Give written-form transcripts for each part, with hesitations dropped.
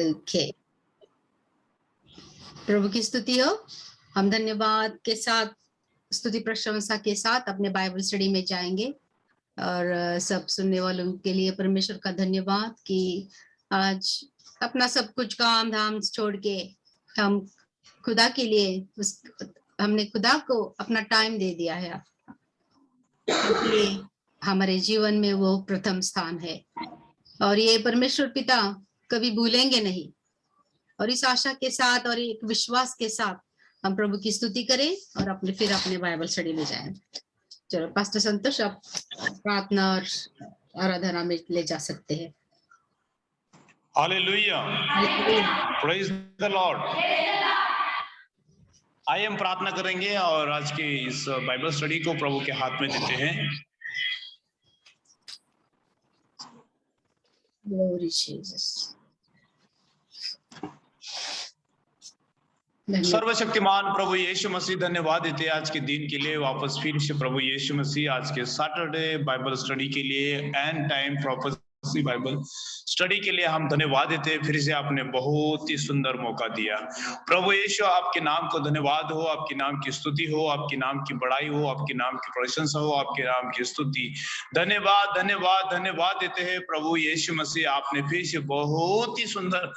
Okay, प्रभु की स्तुति हो। हम धन्यवाद के साथ, स्तुति प्रशंसा के साथ अपने बाइबल स्टडी में जाएंगे। और सब सुनने वालों के लिए परमेश्वर का धन्यवाद कि आज अपना सब कुछ काम धाम छोड़ के हम खुदा के लिए हमने खुदा को अपना टाइम दे दिया है, क्योंकि हमारे जीवन में वो प्रथम स्थान है और ये परमेश्वर पिता कभी भूलेंगे नहीं। और इस आशा के साथ और एक विश्वास के साथ हम प्रभु की स्तुति करें और फिर अपने बाइबल स्टडी में जाएं। चलो पास्टर संतोष, आप प्रार्थना और आराधना में ले जा सकते हैं। Hallelujah, praise the Lord. आइए हम प्रार्थना करेंगे और आज के इस बाइबल स्टडी को प्रभु के हाथ में देते हैं। Glory Jesus. सर्वशक्तिमान प्रभु यीशु मसीह, धन्यवाद देते हैं आज के दिन के लिए। वापस फिर से प्रभु यीशु मसीह आज के सैटरडे बाइबल स्टडी के लिए, and time prophecy Bible study के लिए हम धन्यवाद देते हैं। फिर से आपने बहुत ही सुंदर मौका दिया। प्रभु यीशु, आपके नाम को धन्यवाद हो, आपके नाम की स्तुति हो, आपके नाम की बड़ाई हो, आपके नाम की प्रशंसा हो, आपके नाम की स्तुति। धन्यवाद धन्यवाद धन्यवाद देते हैं प्रभु यीशु मसीह। आपने फिर से बहुत ही सुंदर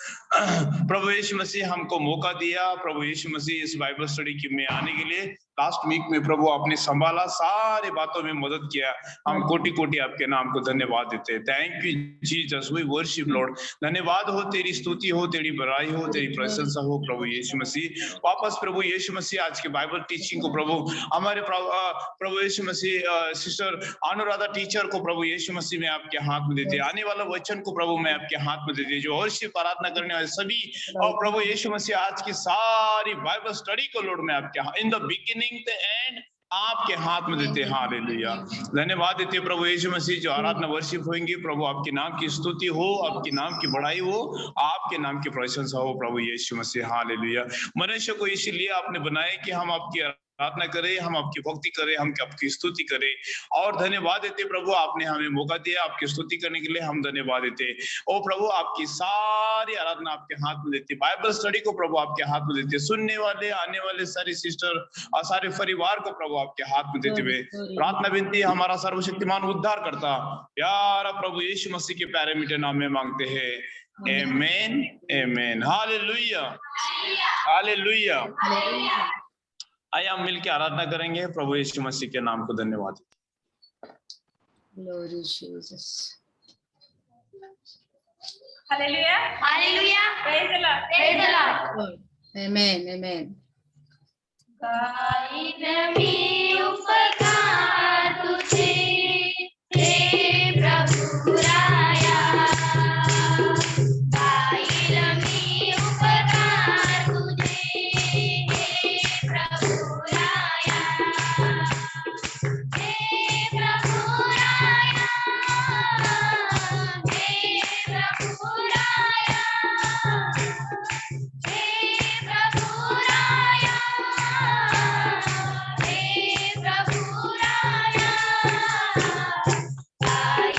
प्रभु यीशु मसीह हमको मौका दिया। प्रभु यीशु मसीह इस बाइबल स्टडी में आने के लिए लास्ट वीक में प्रभु आपने संभाला, सारे बातों में मदद किया। हम कोटि कोटि आपके नाम को धन्यवाद देते हैं। Thank you Jesus, we worship Lord. धन्यवाद हो, तेरी स्तुति हो, तेरी बड़ाई हो, तेरी प्रशंसा हो प्रभु यीशु मसीह। वापस प्रभु यीशु मसीह आज के बाइबल टीचिंग को प्रभु हमारे प्रभु यीशु मसीह सिस्टर अनुराधा टीचर को प्रभु यीशु मसीह में आपके हाथ में देते। आने वाला वचन को प्रभु मैं आपके हाथ में देते, जो वर्शिप आराधना करने वाले सभी, और प्रभु यीशु मसीह आज की सारी बाइबल स्टडी को लॉर्ड मैं आपके in the beginning the end आपके हाथ में देते हैं। हालेलुया, धन्यवाद देते हैं प्रभु यीशु मसीह। जो आराधना वर्शिप होंगी प्रभु आपके नाम की स्तुति हो, आपके नाम की बड़ाई हो, आपके नाम की प्रशंसा हो प्रभु यीशु मसीह। हालेलुया। मनुष्य को इसीलिए आपने बनाया कि हम आपकी प्रार्थना करें, हम आपकी भक्ति करें, हम आपकी स्तुति करें। और धन्यवाद देते प्रभु, आपने हमें मौका दिया आपकी स्तुति करने के लिए। हम धन्यवाद देते ओ प्रभु, आपकी सारी आराधना आपके हाथ में देते, बाइबल स्टडी को प्रभु आपके हाथ में देते, सुनने वाले आने वाले सारे सिस्टर और सारे परिवार को प्रभु आपके हाथ में देते हुए प्रार्थना विनती हमारा सर्वशक्तिमान उद्धार करता यार प्रभु यीशु मसीह के प्यारे मीठे नाम में मांगते हैं। आमीन आमीन। Hallelujah hallelujah. आइए हम मिलकर आराधना करेंगे। प्रभु यीशु मसीह के नाम को धन्यवाद। Glory Jesus. Hallelujah. Hallelujah. Praise the Lord. Praise the Lord. Amen. Amen. गाई उपकार तुझे हे प्रभु राया, गाई उपकार तुझे हे प्रभु राया, हे प्रभु राया, हे प्रभु राया, हे प्रभु राया, हे प्रभु राया, गाई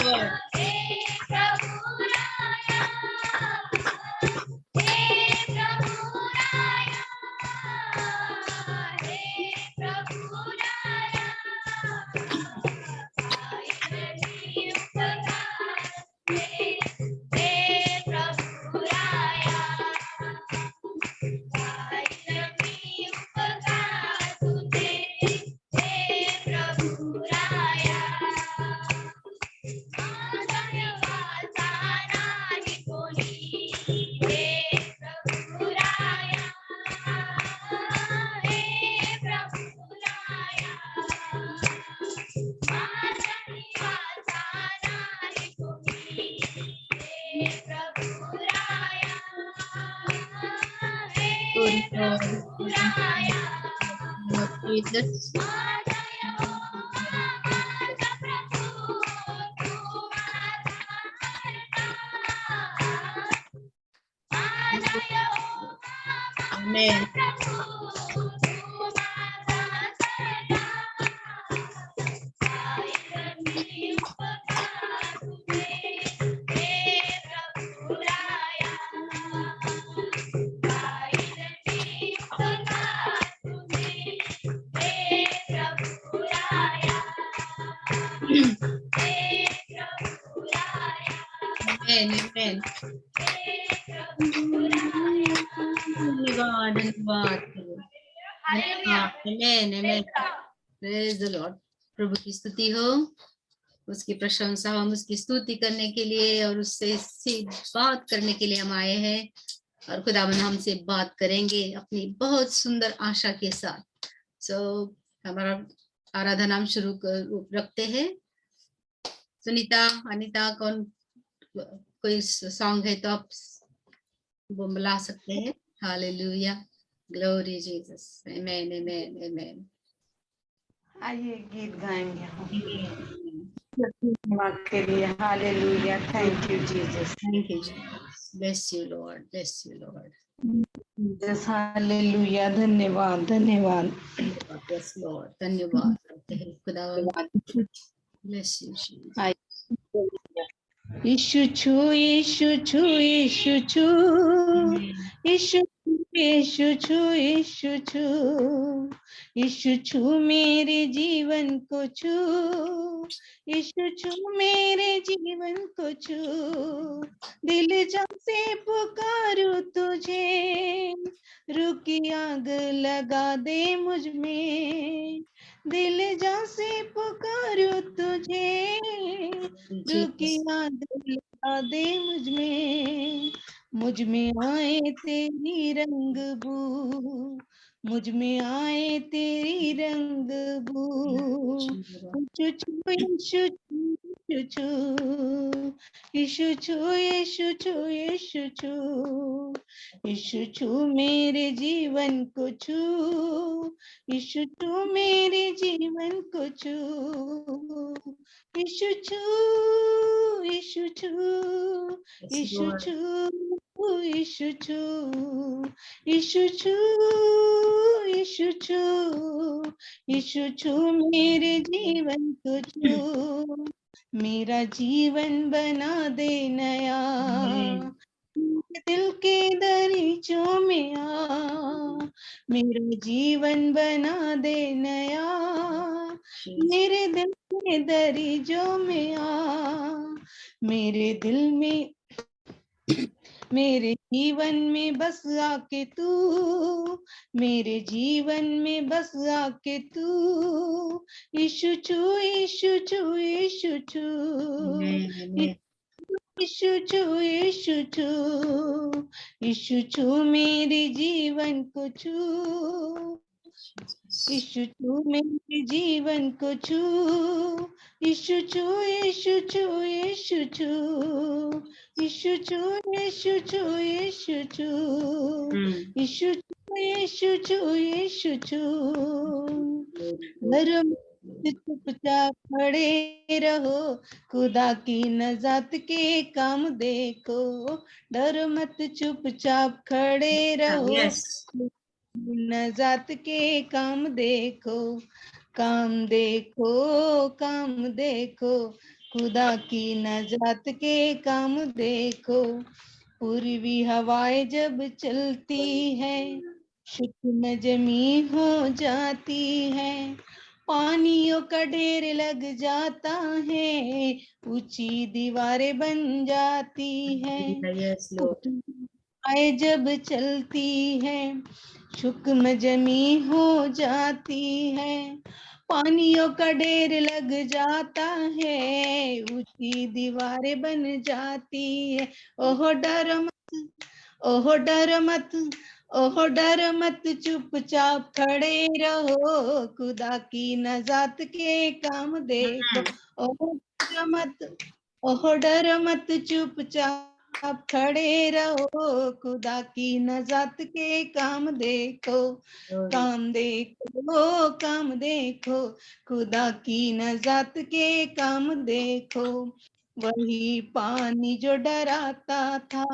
Lord. Glory God. Lord Jesus. Amen. Amen. Amen. धन्यवाद धन्यवाद Amen. Amen. Praise the Lord. प्रभु की स्तुति हो, उसकी प्रशंसा हम उसकी स्तुति करने के लिए और उससे बात करने के लिए हम आए हैं और खुदावन हमसे बात करेंगे अपनी बहुत सुंदर आशा के साथ। हमारा आराधना हम शुरू रखते हैं। सुनीता, अनीता, कौन कोई सॉन्ग है तो आप वो मिला सकते हैं। हालेलुया, ग्लोरी जीसस, आमेन आमेन आमेन। आइए गीत गाएंगे हम के लिए। Hallelujah, thank you Jesus, thank you Jesus, bless you Lord, bless you Lord. Jesus, hallelujah, धन्यवाद धन्यवाद। यस लॉर्ड, धन्यवाद करते हैं खुदावन। Bless you Jesus. यीशु छू यीशु छू यीशु छू यीशु यीशु छू यीशु छू यीशु छू मेरे जीवन को छू यीशु छू मेरे जीवन को छू दिल जब से पुकारूं तुझे रुकी आग लगा दे मुझ में दिल जब से पुकारूं तुझे रुकी आग लगा दे मुझ में आए तेरी रंग बू मुझ में आए तेरी रंग बू यीशु छू यीशु छू यीशु छू यीशु छू यीशु छू यीशु छू मेरे जीवन को छू यीशु छू मेरे जीवन को छू यीशु छू यीशु छू यीशु छू यीशु छू यीशु छू यीशु छू यीशु छू मेरे जीवन को छू मेरा जीवन बना दे नया दिल के दरीचों में आ मेरा जीवन बना दे नया मेरे दिल के दरीचों में आ मेरे दिल में मेरे जीवन में बस आके तू मेरे जीवन में बस आके तू यीशु छू यीशु छू यीशु छू यीशु छू यीशु छू यीशु छू मेरे जीवन को छू यीशु छू मेरे जीवन को छू यीशु छू यीशु छू यीशु छू यीशु छू यीशु छू यीशु छू यीशु छू यीशु छू यीशु छू घर में चुपचाप खड़े रहो खुदा की नजात के काम देखो डर मत चुपचाप खड़े रहो नजात के काम देखो काम देखो काम देखो खुदा की नजात के काम देखो। पूर्वी हवाएं जब चलती है, शुक्र जमी हो जाती है, पानियों का ढेर लग जाता है, ऊंची दीवारें बन जाती है। Yes, Lord. आए जब चलती है, शुक्र जमी हो जाती है, पानियों का ढेर लग जाता है, ऊंची दीवारें बन जाती है। ओहो डर मत, ओहो डर मत, ओहो डर मत, चुपचाप खड़े रहो, खुदा की नजात के काम देखो। ओहो डर मत, ओहो डर मत, चुपचाप आप खड़े रहो, खुदा की नजात के काम देखो। काम देखो, काम देखो, खुदा की नजात के काम देखो। वही पानी जो डराता था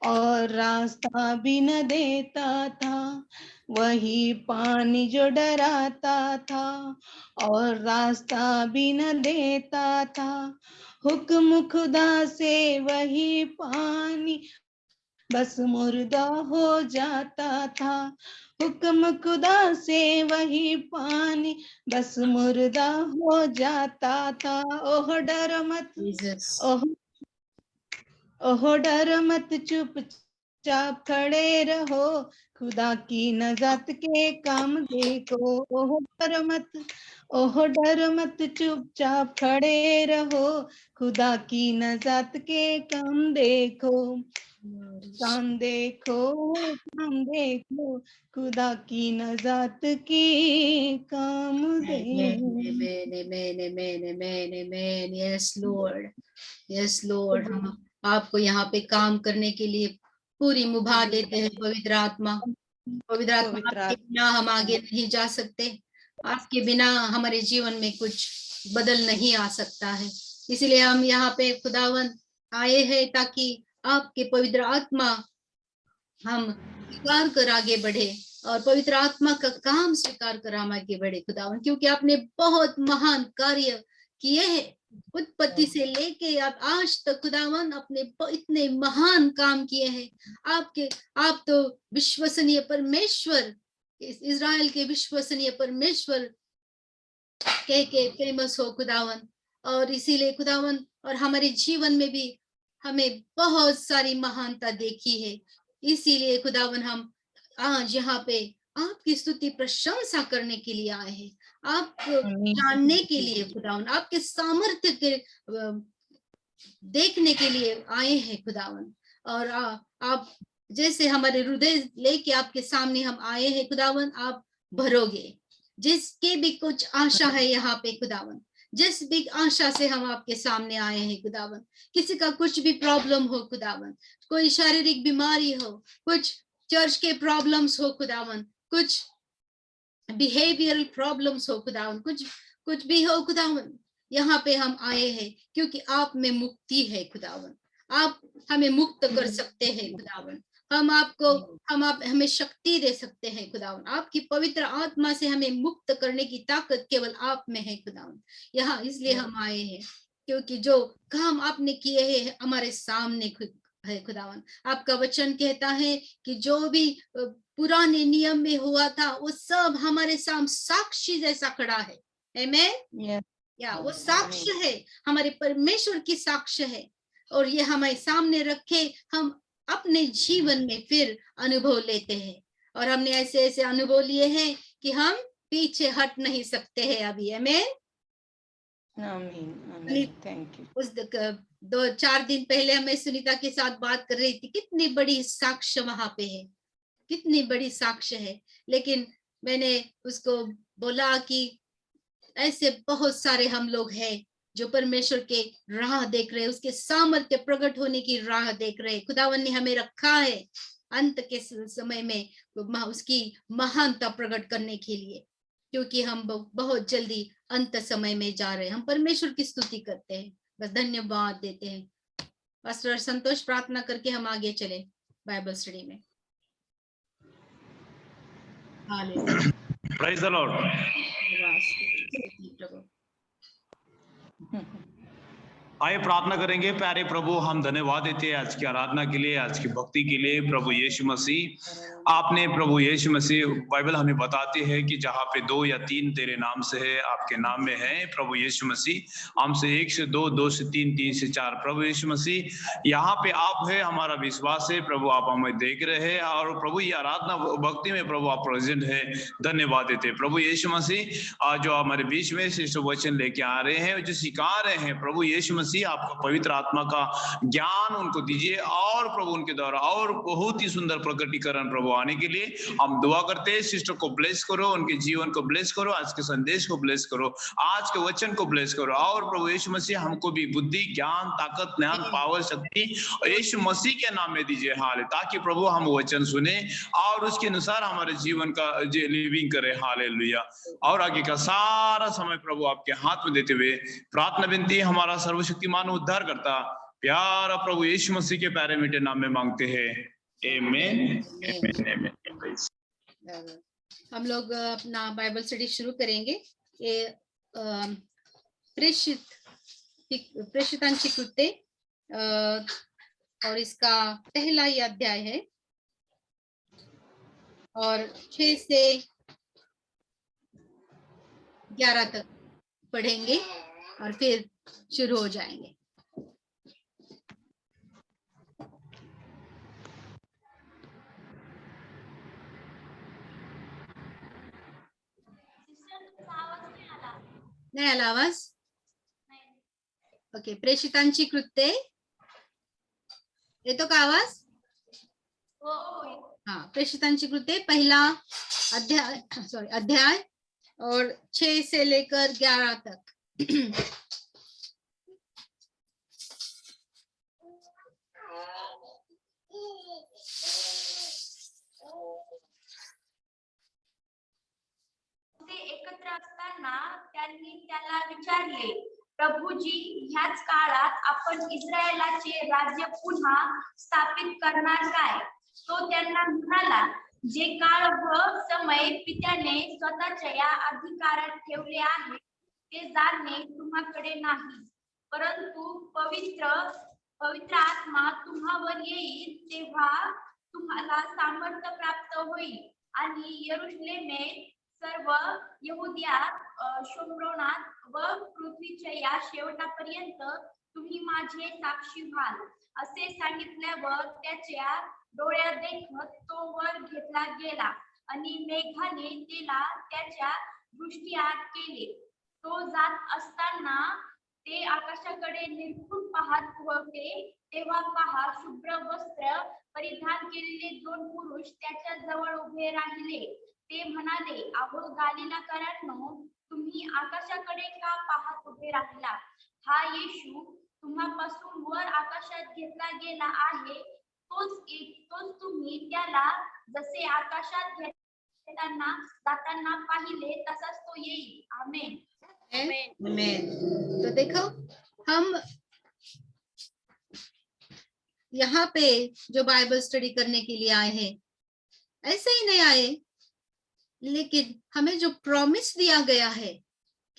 और रास्ता भी न देता था, वही पानी जो डराता था और रास्ता भी न देता था, हुक्म खुदा से वही पानी बस मुर्दा हो जाता था, हुक्म खुदा से वही पानी बस मुर्दा हो जाता था। ओह डर मत, Jesus. ओह डर मत, चुपचाप खड़े रहो, खुदा की नजात के काम देखो। ओह डर मत, ओह डर मत, चुपचाप खड़े रहो, खुदा की नजात के काम देखो। काम देखो, काम देखो, खुदा की नजात की काम देखो। Amen, amen, amen, amen, amen. Yes, Lord. Yes, Lord. हम आपको यहाँ पे काम करने के लिए पूरी मुभा देते हैं पवित्र आत्मा। पवित्र आत्मा, पवित्र आपके बिना हम आगे नहीं जा सकते, आपके बिना हमारे जीवन में कुछ बदल नहीं आ सकता है। इसीलिए हम यहाँ पे खुदावन आए हैं ताकि आपके पवित्र आत्मा हम स्वीकार कर आगे बढ़े और पवित्र आत्मा का काम स्वीकार कर हम आगे बढ़े खुदावन, क्योंकि आपने बहुत महान कार्य किए हैं उत्पत्ति से लेके आप आज तक खुदावन, अपने इतने महान काम किए हैं। आप तो विश्वसनीय परमेश्वर, इज़राइल के विश्वसनीय परमेश्वर कह के फेमस हो खुदावन। और इसीलिए खुदावन, और हमारे जीवन में भी हमें बहुत सारी महानता देखी है। इसीलिए खुदावन हम आज यहाँ पे आपकी स्तुति प्रशंसा करने के लिए आए हैं, आपको जानने के लिए खुदावन, आपके सामर्थ्य के देखने के लिए आए हैं खुदावन। और आप जैसे हमारे हृदय लेके आपके सामने हम आए हैं खुदावन, आप भरोगे। जिसके भी कुछ आशा है यहाँ पे खुदावन, जिस भी आशा से हम आपके सामने आए हैं खुदावन, किसी का कुछ भी प्रॉब्लम हो खुदावन, कोई शारीरिक बीमारी हो, कुछ चर्च के प्रॉब्लम्स हो खुदावन, कुछ बिहेवियरल प्रॉब्लम्स हो खुदावन, कुछ भी हो खुदावन, यहाँ पे हम आए हैं क्योंकि आप में मुक्ति है खुदावन। आप हमें मुक्त कर सकते हैं खुदावन, आप हमें शक्ति दे सकते हैं खुदावन। आपकी पवित्र आत्मा से हमें मुक्त करने की ताकत केवल आप में है खुदावन। यहाँ इसलिए हम आए हैं क्योंकि जो काम आपने किए हैं हमारे सामने है खुदावन। आपका वचन कहता है कि जो भी पुराने नियम में हुआ था वो सब हमारे सामने साक्षी जैसा खड़ा है। आमेन। या वो साक्ष्य है, हमारे परमेश्वर की साक्ष्य है, और ये हमारे सामने रखे हम अपने जीवन में फिर अनुभव लेते हैं। और हमने ऐसे ऐसे अनुभव लिए हैं कि हम पीछे हट नहीं सकते हैं अभी। आमेन। Thank you. उस 2-4 दिन पहले मैं सुनीता के साथ बात कर रही थी, कितनी बड़ी साक्ष्य वहां पे है, कितनी बड़ी साक्ष्य है। लेकिन मैंने उसको बोला कि ऐसे बहुत सारे हम लोग हैं जो परमेश्वर के राह देख रहे हैं, उसके सामर्थ्य प्रकट होने की राह देख रहे हैं। खुदावन ने हमें रखा है अंत के समय में उसकी महानता प्रकट करने के लिए, क्योंकि हम बहुत जल्दी अंत समय में जा रहे हैं। हम परमेश्वर की स्तुति करते हैं, बस धन्यवाद देते हैं। पास्टर संतोष प्रार्थना करके हम आगे चले बाइबल स्टडी में। Hallelujah, praise the Lord. आइए प्रार्थना करेंगे। प्यारे प्रभु, हम धन्यवाद देते हैं आज की आराधना के लिए, आज की भक्ति के लिए। प्रभु यीशु मसीह, आपने प्रभु यीशु मसीह, बाइबल हमें बताती है कि जहाँ पे 2 या 3 तेरे नाम से है, आपके नाम में है। प्रभु यीशु मसीह, हमसे 1 से 2, 2 से 3, 3 से 4। प्रभु यीशु मसीह, यहाँ पे आप है, हमारा विश्वास है। प्रभु आप हमें देख रहे हैं और प्रभु ये आराधना भक्ति में प्रभु आप प्रेजेंट है। धन्यवाद देते हैं प्रभु यीशु मसीह। आज जो हमारे बीच में शिष्ट वचन लेके आ रहे हैं, जो सिखा रहे हैं, प्रभु यीशु मसीह आपका पवित्र आत्मा का ज्ञान उनको दीजिए और प्रभु उनके द्वारा और बहुत ही सुंदर प्रकटीकरण प्रभु आने के लिए हम दुआ करते हैं। सिस्टर को ब्लेस करो, उनके जीवन को ब्लेस करो, आज के संदेश को ब्लेस करो, आज के वचन को ब्लेस करो और प्रभु यीशु मसीह हमको भी बुद्धि, ज्ञान, ताकत, ज्ञान, पावर, शक्ति यीशु मसीह के नाम में दीजिए। हाल ताकि प्रभु हम वचन सुने और उसके अनुसार हमारे जीवन का लिविंग करें। हालेलुया। और आगे का सारा समय प्रभु आपके हाथ में देते हुए प्रार्थना विनती हमारा सर्वशक्तिमान उद्धार करता प्यारा प्रभु यीशु मसीह के प्यारे मीठे नाम में मांगते हैं। आमीन, आमीन, आमीन। हम लोग अपना बाइबल स्टडी शुरू करेंगे। ये प्रेषितांची कृत्य और इसका पहला ही अध्याय है और 6 से 11 तक पढ़ेंगे और फिर शुरू हो जाएंगे। नाही आला आवाज? ओके, प्रेषितांची कृत्ये, येतो का आवाज? हाँ, प्रेषितांची कृत्ये पहला अध्याय और 6 से लेकर 11 तक। एकत्र असताना त्यांनी त्याला विचारले, प्रभूजी, ह्याच काळात आपण इस्रायलाचे राज्य पुन्हा स्थापित करणार काय? तो त्यांना म्हणाला, जे काळ व समय पित्याने स्वतःच्या या अधिकारात ठेवले आहे ते जाणणे तुम्हाकडे नाही, परंतु पवित्र आत्मा तुम्हावर येईल तेव्हा तुम्हाला सामर्थ्य प्राप्त होईल आणि यरूशलेमेत, सर्व यहुदियात, शोम्रोनात व पृथ्वीच्या या शेवटापर्यंत तुम्ही माझे साक्षी व्हाल। असे सांगितल्यावर त्याच्या डोळ्यात देखत तो वर घेतला गेला आणि मेघाने त्याला त्याच्या दृष्टीआत केले। तो जात असताना ते आकाशाकडे निरखून पाहत होते, तेव्हा पहा, शुभ्र वस्त्र परिधान केलेले 2 पुरुष त्याच्या जवळ उभे राहिले। ते म्हणाले, अहो गालिलाकरांनो, तुम्ही आकाशाकडे का पाहत उभे राहिला? हा येशू तुम्हापासून वर आकाशात घेतला गेला आहे, तोच तुम्ही त्याला जसे आकाशात जाताना पाहिले तसाच तो येईल। आमेन, आमेन। तो देखो, हम यहाँ पे जो बाइबल स्टडी करने के लिए आए हैं, ऐसे ही नहीं आए, लेकिन हमें जो प्रॉमिस दिया गया है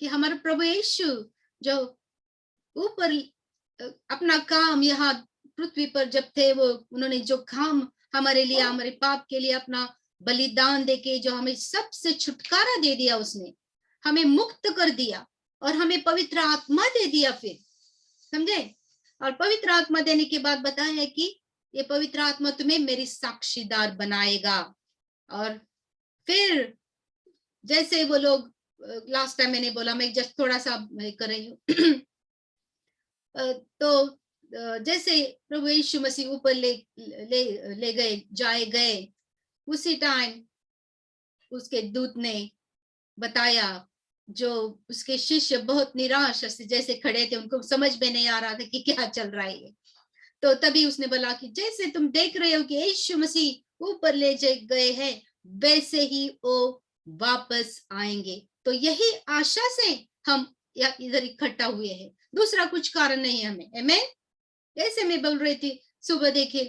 कि हमारा प्रभु यीशु जो ऊपर अपना काम यहाँ पृथ्वी पर जब थे, वो उन्होंने जो काम हमारे लिए, हमारे पाप के लिए अपना बलिदान देके जो हमें सबसे छुटकारा दे दिया, उसने हमें मुक्त कर दिया और हमें पवित्र आत्मा दे दिया। फिर समझे? और पवित्र आत्मा देने के बाद बताया है कि ये पवित्र आत्मा तुम्हें मेरी साक्षीदार बनाएगा। और फिर जैसे वो लोग, लास्ट टाइम मैंने बोला, मैं जस्ट थोड़ा सा कर रही हूँ तो जैसे प्रभु यीशु मसीह ऊपर ले गए, उसी टाइम उसके दूत ने बताया, जो उसके शिष्य बहुत निराश से जैसे खड़े थे, उनको समझ में नहीं आ रहा था कि क्या चल रहा है। तो तभी उसने बोला कि जैसे तुम देख रहे हो कि यीशु मसीह ऊपर ले गए हैं, वैसे ही वो वापस आएंगे। तो यही आशा से हम इधर इकट्ठा हुए हैं, दूसरा कुछ कारण नहीं है हमें। आमीन। जैसे मैं बोल रही थी सुबह, देखे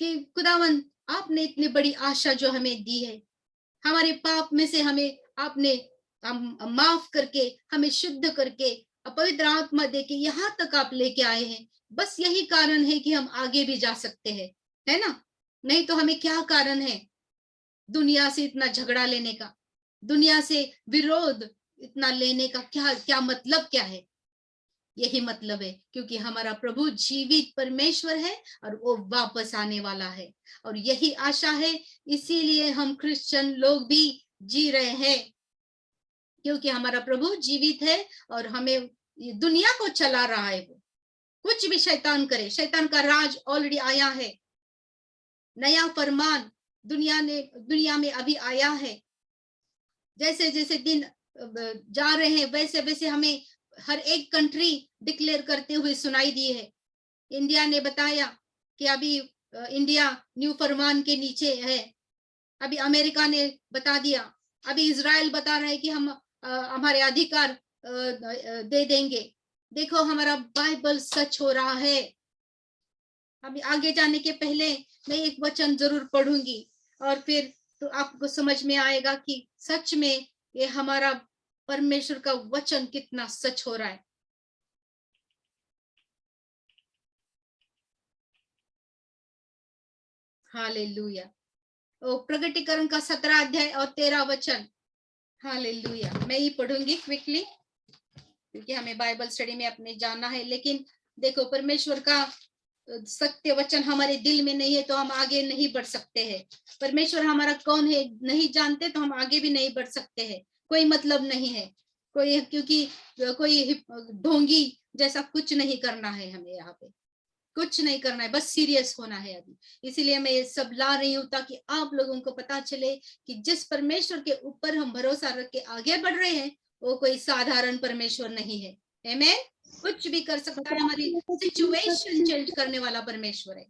कि खुदावन आपने इतनी बड़ी आशा जो हमें दी है, हमारे पाप में से हमें आपने माफ करके, हमें शुद्ध करके पवित्र आत्मा देके यहाँ तक आप लेके आए हैं, बस यही कारण है कि हम आगे भी जा सकते हैं, है ना? नहीं तो हमें क्या कारण है दुनिया से इतना झगड़ा लेने का, दुनिया से विरोध इतना लेने का? क्या क्या मतलब क्या है? यही मतलब है, क्योंकि हमारा प्रभु जीवित परमेश्वर है और वो वापस आने वाला है, और यही आशा है, इसीलिए हम क्रिश्चियन लोग भी जी रहे हैं, क्योंकि हमारा प्रभु जीवित है और हमें ये दुनिया को चला रहा है। वो कुछ भी शैतान करे, शैतान का राज ऑलरेडी आया है, नया फरमान दुनिया में अभी आया है। जैसे जैसे दिन जा रहे हैं वैसे वैसे हमें हर एक कंट्री डिक्लेयर करते हुए सुनाई दी है। इंडिया ने बताया कि अभी इंडिया न्यू फरमान के नीचे है, अभी अमेरिका ने बता दिया, अभी इजराइल बता रहा है कि हम हमारे अधिकार दे देंगे। देखो हमारा बाइबल सच हो रहा है। अभी आगे जाने के पहले मैं एक वचन जरूर पढ़ूंगी और फिर तो आपको समझ में आएगा कि सच में ये हमारा परमेश्वर का वचन कितना सच हो रहा है। हालेलुया। प्रकटीकरण का 17 अध्याय और 13 वचन। हालेलुया। मैं ही पढ़ूंगी क्विकली, क्योंकि हमें बाइबल स्टडी में अपने जाना है। लेकिन देखो, परमेश्वर का सत्य वचन हमारे दिल में नहीं है तो हम आगे नहीं बढ़ सकते हैं। परमेश्वर हमारा कौन है नहीं जानते तो हम आगे भी नहीं बढ़ सकते हैं। कोई मतलब नहीं है कोई, क्योंकि कोई ढोंगी जैसा कुछ नहीं करना है हमें, यहाँ पे कुछ नहीं करना है, बस सीरियस होना है अभी। इसीलिए मैं ये सब ला रही हूँ ताकि आप लोगों को पता चले कि जिस परमेश्वर के ऊपर हम भरोसा रख के आगे बढ़ रहे हैं वो कोई साधारण परमेश्वर नहीं है। आमीन। कुछ भी कर सकता है, हमारी सिचुएशन चेंज करने वाला परमेश्वर है।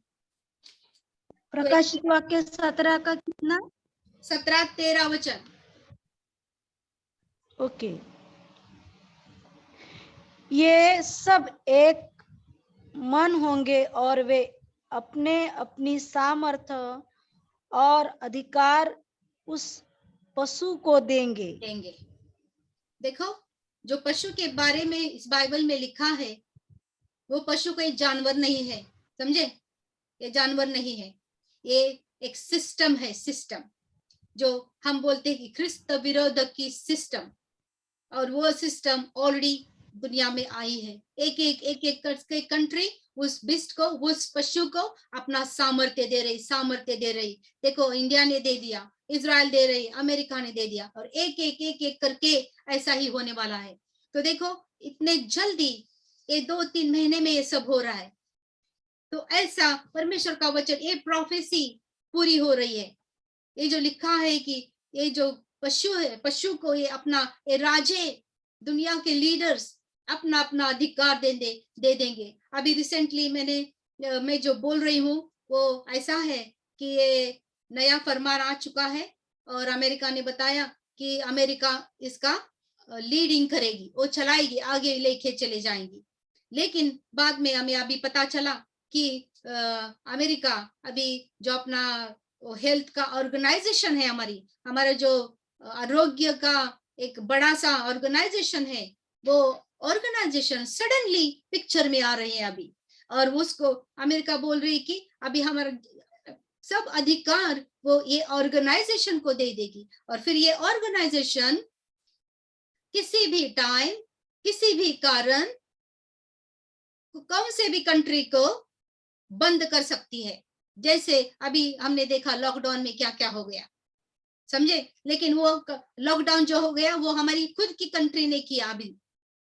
प्रकाशित वाक्य 17 का कितना? 17-13 वचन। ओके। ये सब एक मन होंगे और वे अपने अपनी सामर्थ्य और अधिकार उस पशु को देंगे। देखो, जो पशु के बारे में इस बाइबल में लिखा है वो पशु कोई जानवर नहीं है, समझे? ये जानवर नहीं है, ये एक सिस्टम है, सिस्टम जो हम बोलते हैं कि ख्रिस्त विरोधक की सिस्टम, और वो सिस्टम ऑलरेडी दुनिया में आई है। एक करके कंट्री उस बिस्ट को, उस पशु को अपना सामर्थ्य दे रही। देखो, इंडिया ने दे दिया, इजराइल दे रही, अमेरिका ने दे दिया, और एक करके ऐसा ही होने वाला है। तो देखो, इतने जल्दी ये 2-3 महीने में ये सब हो रहा है। तो ऐसा परमेश्वर का वचन, ये प्रोफेसी पूरी हो रही है। ये जो लिखा है कि ये जो पशु है, पशु को ये अपना, ये राजे, दुनिया के लीडर्स अपना अपना अधिकार दे देंगे। अभी रिसेंटली मैं जो बोल रही हूँ वो ऐसा है कि ये नया फरमान आ चुका है और अमेरिका ने बताया कि अमेरिका इसका लीडिंग करेगी, वो चलाएगी, आगे लेके चले जाएंगी। लेकिन बाद में हमें अभी पता चला कि अमेरिका अभी जो अपना हेल्थ का ऑर्गेनाइजेशन है, हमारा जो आरोग्य का एक बड़ा सा ऑर्गेनाइजेशन है, वो ऑर्गेनाइजेशन सडनली पिक्चर में आ रही है अभी, और उसको अमेरिका बोल रही है कि अभी हमारा सब अधिकार वो ये ऑर्गेनाइजेशन को दे देगी, और फिर ये ऑर्गेनाइजेशन किसी भी टाइम, किसी भी कारण, कौन से भी कंट्री को बंद कर सकती है। जैसे अभी हमने देखा लॉकडाउन में क्या क्या हो गया, समझे? लेकिन वो लॉकडाउन जो हो गया वो हमारी खुद की कंट्री ने किया। अभी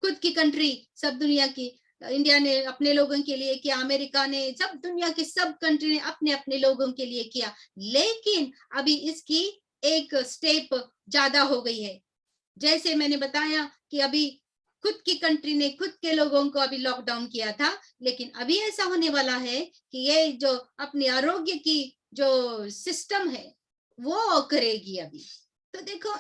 खुद की कंट्री, सब दुनिया की, इंडिया ने अपने लोगों के लिए किया, अमेरिका ने, सब दुनिया की सब कंट्री ने अपने अपने लोगों के लिए किया। लेकिन अभी इसकी एक स्टेप ज्यादा हो गई है। जैसे मैंने बताया कि अभी खुद की कंट्री ने खुद के लोगों को अभी लॉकडाउन किया था, लेकिन अभी ऐसा होने वाला है कि ये जो अपने आरोग्य की जो सिस्टम है वो करेगी अभी। तो देखो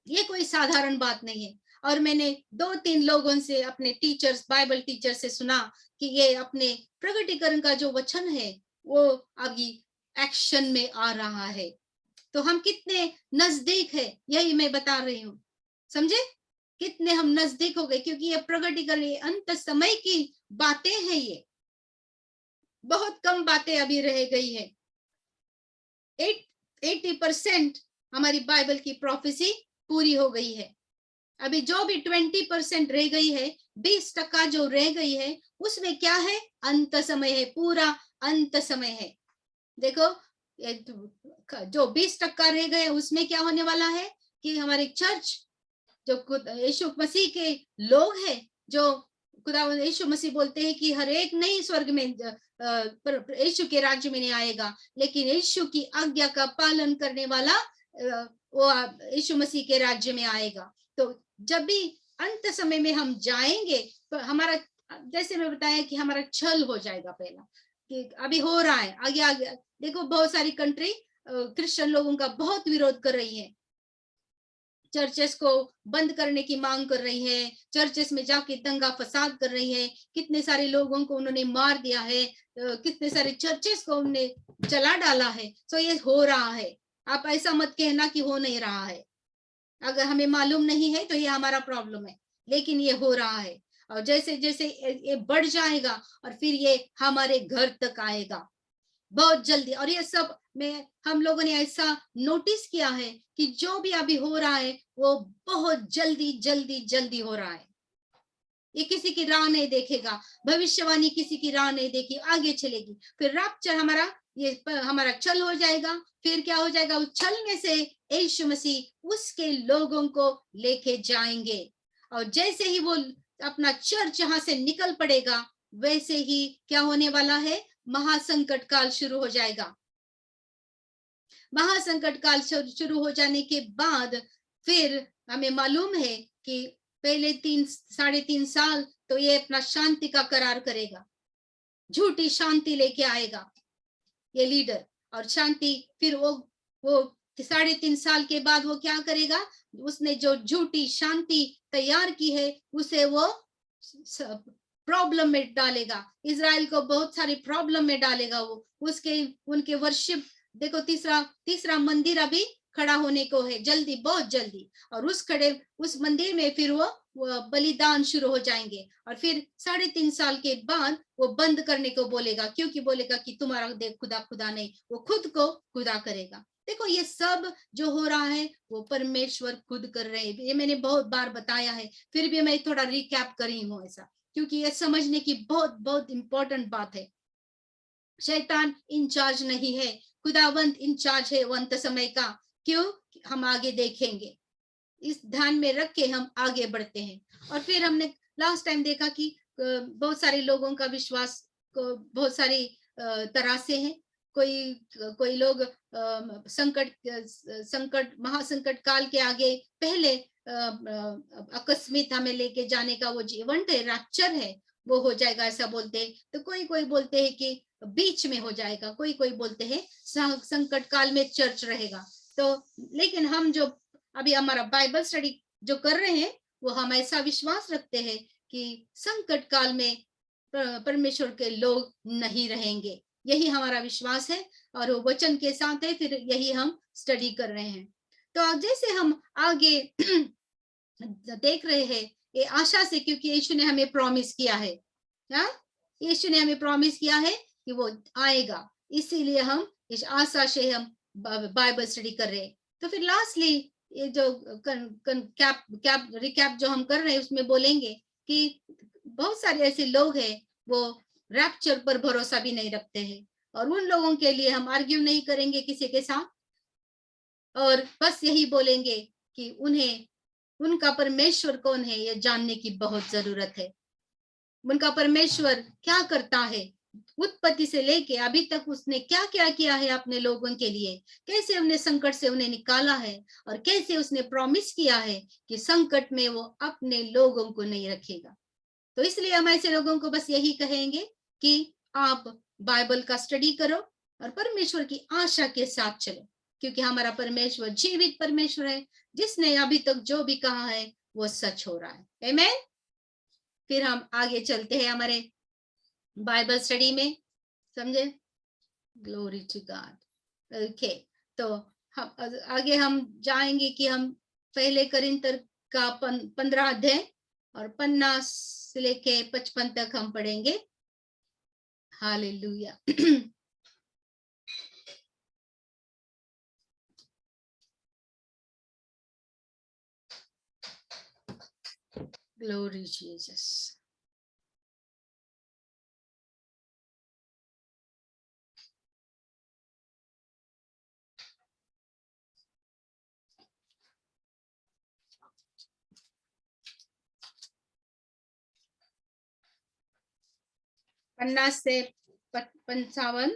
ये कोई साधारण बात नहीं है। और मैंने 2-3 लोगों से, अपने टीचर्स, बाइबल टीचर से सुना कि ये अपने प्रकटीकरण का जो वचन है वो अभी एक्शन में आ रहा है। तो हम कितने नजदीक है, यही मैं बता रही हूँ, समझे? कितने हम नजदीक हो गए, क्योंकि ये प्रगटीकरण, ये अंत समय की बातें हैं, ये बहुत कम बातें अभी रह गई है। 80% हमारी बाइबल की प्रोफेसी पूरी हो गई है। अभी जो भी 20% रह गई है, 20% जो रह गई है, उसमें क्या है? अंत समय है, पूरा अंत समय है। देखो जो 20% रह गए उसमें क्या होने वाला है कि हमारी चर्च, जो यीशु मसीह के लोग हैं, जो खुदा यीशु मसीह बोलते हैं कि हर एक नहीं स्वर्ग में यीशु के राज्य में नहीं आएगा, लेकिन यीशु की आज्ञा का पालन करने वाला वो यीशु मसीह के राज्य में आएगा। तो जब भी अंत समय में हम जाएंगे तो हमारा, जैसे मैं बताया कि हमारा छल हो जाएगा पहला, कि अभी हो रहा है, आगे आगे देखो बहुत सारी कंट्री क्रिश्चियन लोगों का बहुत विरोध कर रही है, चर्चेस को बंद करने की मांग कर रही है, चर्चेस में जाके दंगा फसाद कर रही है, कितने सारे लोगों को उन्होंने मार दिया है, कितने सारे चर्चेस को उन्होंने जला डाला है। सो ये हो रहा है, आप ऐसा मत कहना कि हो नहीं रहा है। अगर हमें मालूम नहीं है तो ये हमारा प्रॉब्लम है, लेकिन ये हो रहा है, और जैसे जैसे ये बढ़ जाएगा और फिर ये हमारे घर तक आएगा बहुत जल्दी। और ये सब में हम लोगों ने ऐसा नोटिस किया है कि जो भी अभी हो रहा है वो बहुत जल्दी जल्दी जल्दी हो रहा है। ये किसी की राह नहीं देखेगा, भविष्यवाणी किसी की राह नहीं देखी, आगे चलेगी। फिर रैप्चर हमारा छल हो जाएगा। फिर क्या हो जाएगा? उस छल में से यीशु मसीह उसके लोगों को लेके जाएंगे, और जैसे ही वो अपना चर्च यहाँ से निकल पड़ेगा, वैसे ही क्या होने वाला है? महासंकट काल शुरू हो जाएगा। महासंकट काल शुरू हो जाने के बाद फिर हमें मालूम है कि पहले 3-3.5 साल तो ये अपना शांति का करार करेगा, झूठी शांति लेके आएगा ये लीडर, और शांति फिर वो 3.5 साल के बाद वो क्या करेगा? उसने जो झूठी शांति तैयार की है उसे वो प्रॉब्लम में डालेगा, इजराइल को बहुत सारी प्रॉब्लम में डालेगा वो। उनके वर्शिप देखो, तीसरा मंदिर अभी खड़ा होने को है जल्दी, बहुत जल्दी, और उस मंदिर में फिर वो बलिदान शुरू हो जाएंगे, और फिर 3.5 साल के बाद वो बंद करने को बोलेगा, क्योंकि बोलेगा कि तुम्हारा खुदा नहीं, वो खुद को खुदा करेगा। देखो ये सब जो हो रहा है वो परमेश्वर खुद कर रहे हैं। ये मैंने बहुत बार बताया है, फिर भी मैं थोड़ा रिकैप करी हूँ ऐसा, क्योंकि ये समझने की बहुत बहुत इंपॉर्टेंट बात है। शैतान इंचार्ज नहीं है, खुदावंत इंचार्ज है अंत समय का। क्यों? हम आगे देखेंगे, इस ध्यान में रख के हम आगे बढ़ते हैं। और फिर हमने लास्ट टाइम देखा कि बहुत सारे लोगों का विश्वास को बहुत सारी तरह से है। कोई लोग संकट महासंकट काल के आगे पहले अकस्मित हमें लेके जाने का वो जीवन है, रैप्चर है, वो हो जाएगा ऐसा बोलते हैं। तो कोई बोलते हैं कि बीच में हो जाएगा, कोई बोलते हैं संकट काल में चर्च रहेगा। तो लेकिन हम जो अभी हमारा बाइबल स्टडी जो कर रहे हैं वो हम ऐसा विश्वास रखते हैं कि संकट काल में परमेश्वर के लोग नहीं रहेंगे, यही हमारा विश्वास है, और वो वचन के साथ है, फिर यही हम स्टडी कर रहे हैं। तो जैसे हम आगे देख रहे हैं ये आशा से, क्योंकि यीशु ने हमें प्रॉमिस किया है, यीशु ने हमें प्रॉमिस किया है कि वो आएगा, इसीलिए हम इस आशा से हम बाइबल स्टडी कर रहे हैं। तो फिर लास्टली ये जो रिकैप जो हम कर रहे हैं उसमें बोलेंगे कि बहुत सारे ऐसे लोग हैं वो रैप्चर पर भरोसा भी नहीं रखते हैं, और उन लोगों के लिए हम आर्ग्यू नहीं करेंगे किसी के साथ, और बस यही बोलेंगे कि उनका परमेश्वर कौन है ये जानने की बहुत जरूरत है। उनका परमेश्वर क्या करता है, उत्पत्ति से लेके अभी तक उसने क्या क्या किया है अपने लोगों के लिए, कैसे उन्हें संकट से उन्हें निकाला है, और कैसे उसने प्रॉमिस किया है कि संकट में वो अपने लोगों को नहीं रखेगा। तो इसलिए हम ऐसे लोगों को बस यही कहेंगे कि आप बाइबल का स्टडी करो और परमेश्वर की आशा के साथ चलो, क्योंकि हमारा परमेश्वर जीवित परमेश्वर है, जिसने अभी तक जो भी कहा है वो सच हो रहा है। आमीन। फिर हम आगे चलते हैं हमारे बाइबल स्टडी में, समझे? Glory to God. ओके, तो हम आगे हम जाएंगे कि हम पहले कोरिन्थियर का 15 अध्याय और 50 से लेके 55 तक हम पढ़ेंगे। हालेलुया। Glory Jesus. पन्नास से 55।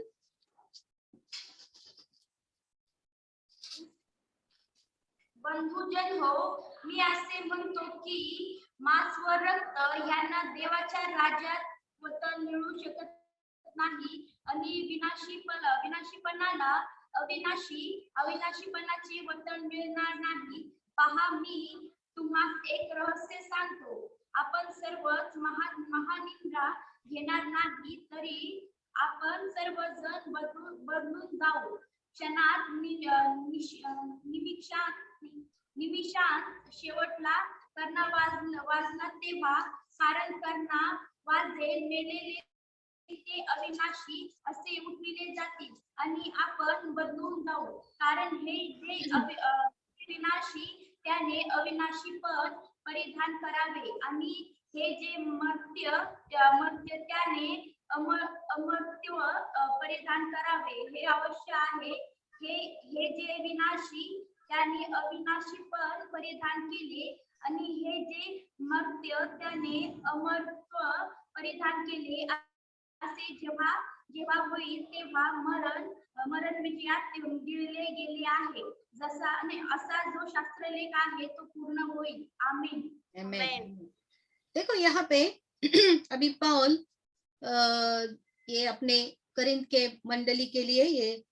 बंधुजन हो, मी असे म्हणतो की मांस व रक्त यांना देवाच्या राज्यात वतन मिळू शकत नाही आणि विनाशीपणाला अविनाशीपणाचे वतन मिळणार नाही। पहा, मी तुम्हास एक रहस्य सांगतो, आपण सर्वच महानिद्रा घेणार नाही, तरी आपण सर्वजण बदलून जाऊ, क्षणात निमिषात शेवटला कर्णा वाजला तेव्हा, कारण कर्णा वाजेल, मेलेले ते अविनाशी असे उठविले जातील आणि आपण बदलून जाऊ, कारण हे जे विनाशी त्याने अविनाशी पद परिधान करावे आणि हे जे मर्त्य त्याने अमर्त्य परिधान करावे। हे अवश्य आहे, हे जे विनाशी त्याने अविनाशी पद परिधान केले आणि हे जे मर्त्य त्याने अमर्त्य परिधान केले, असे जेव्हा होईल तेव्हा मरण विजयात दिले गेले आहे, असा जो शास्त्रलेख आहे तो पूर्ण होईल। आमीन। आमीन। देखो यहाँ पे अभी पौल ये अपने करिंथ के मंडली के लिए ये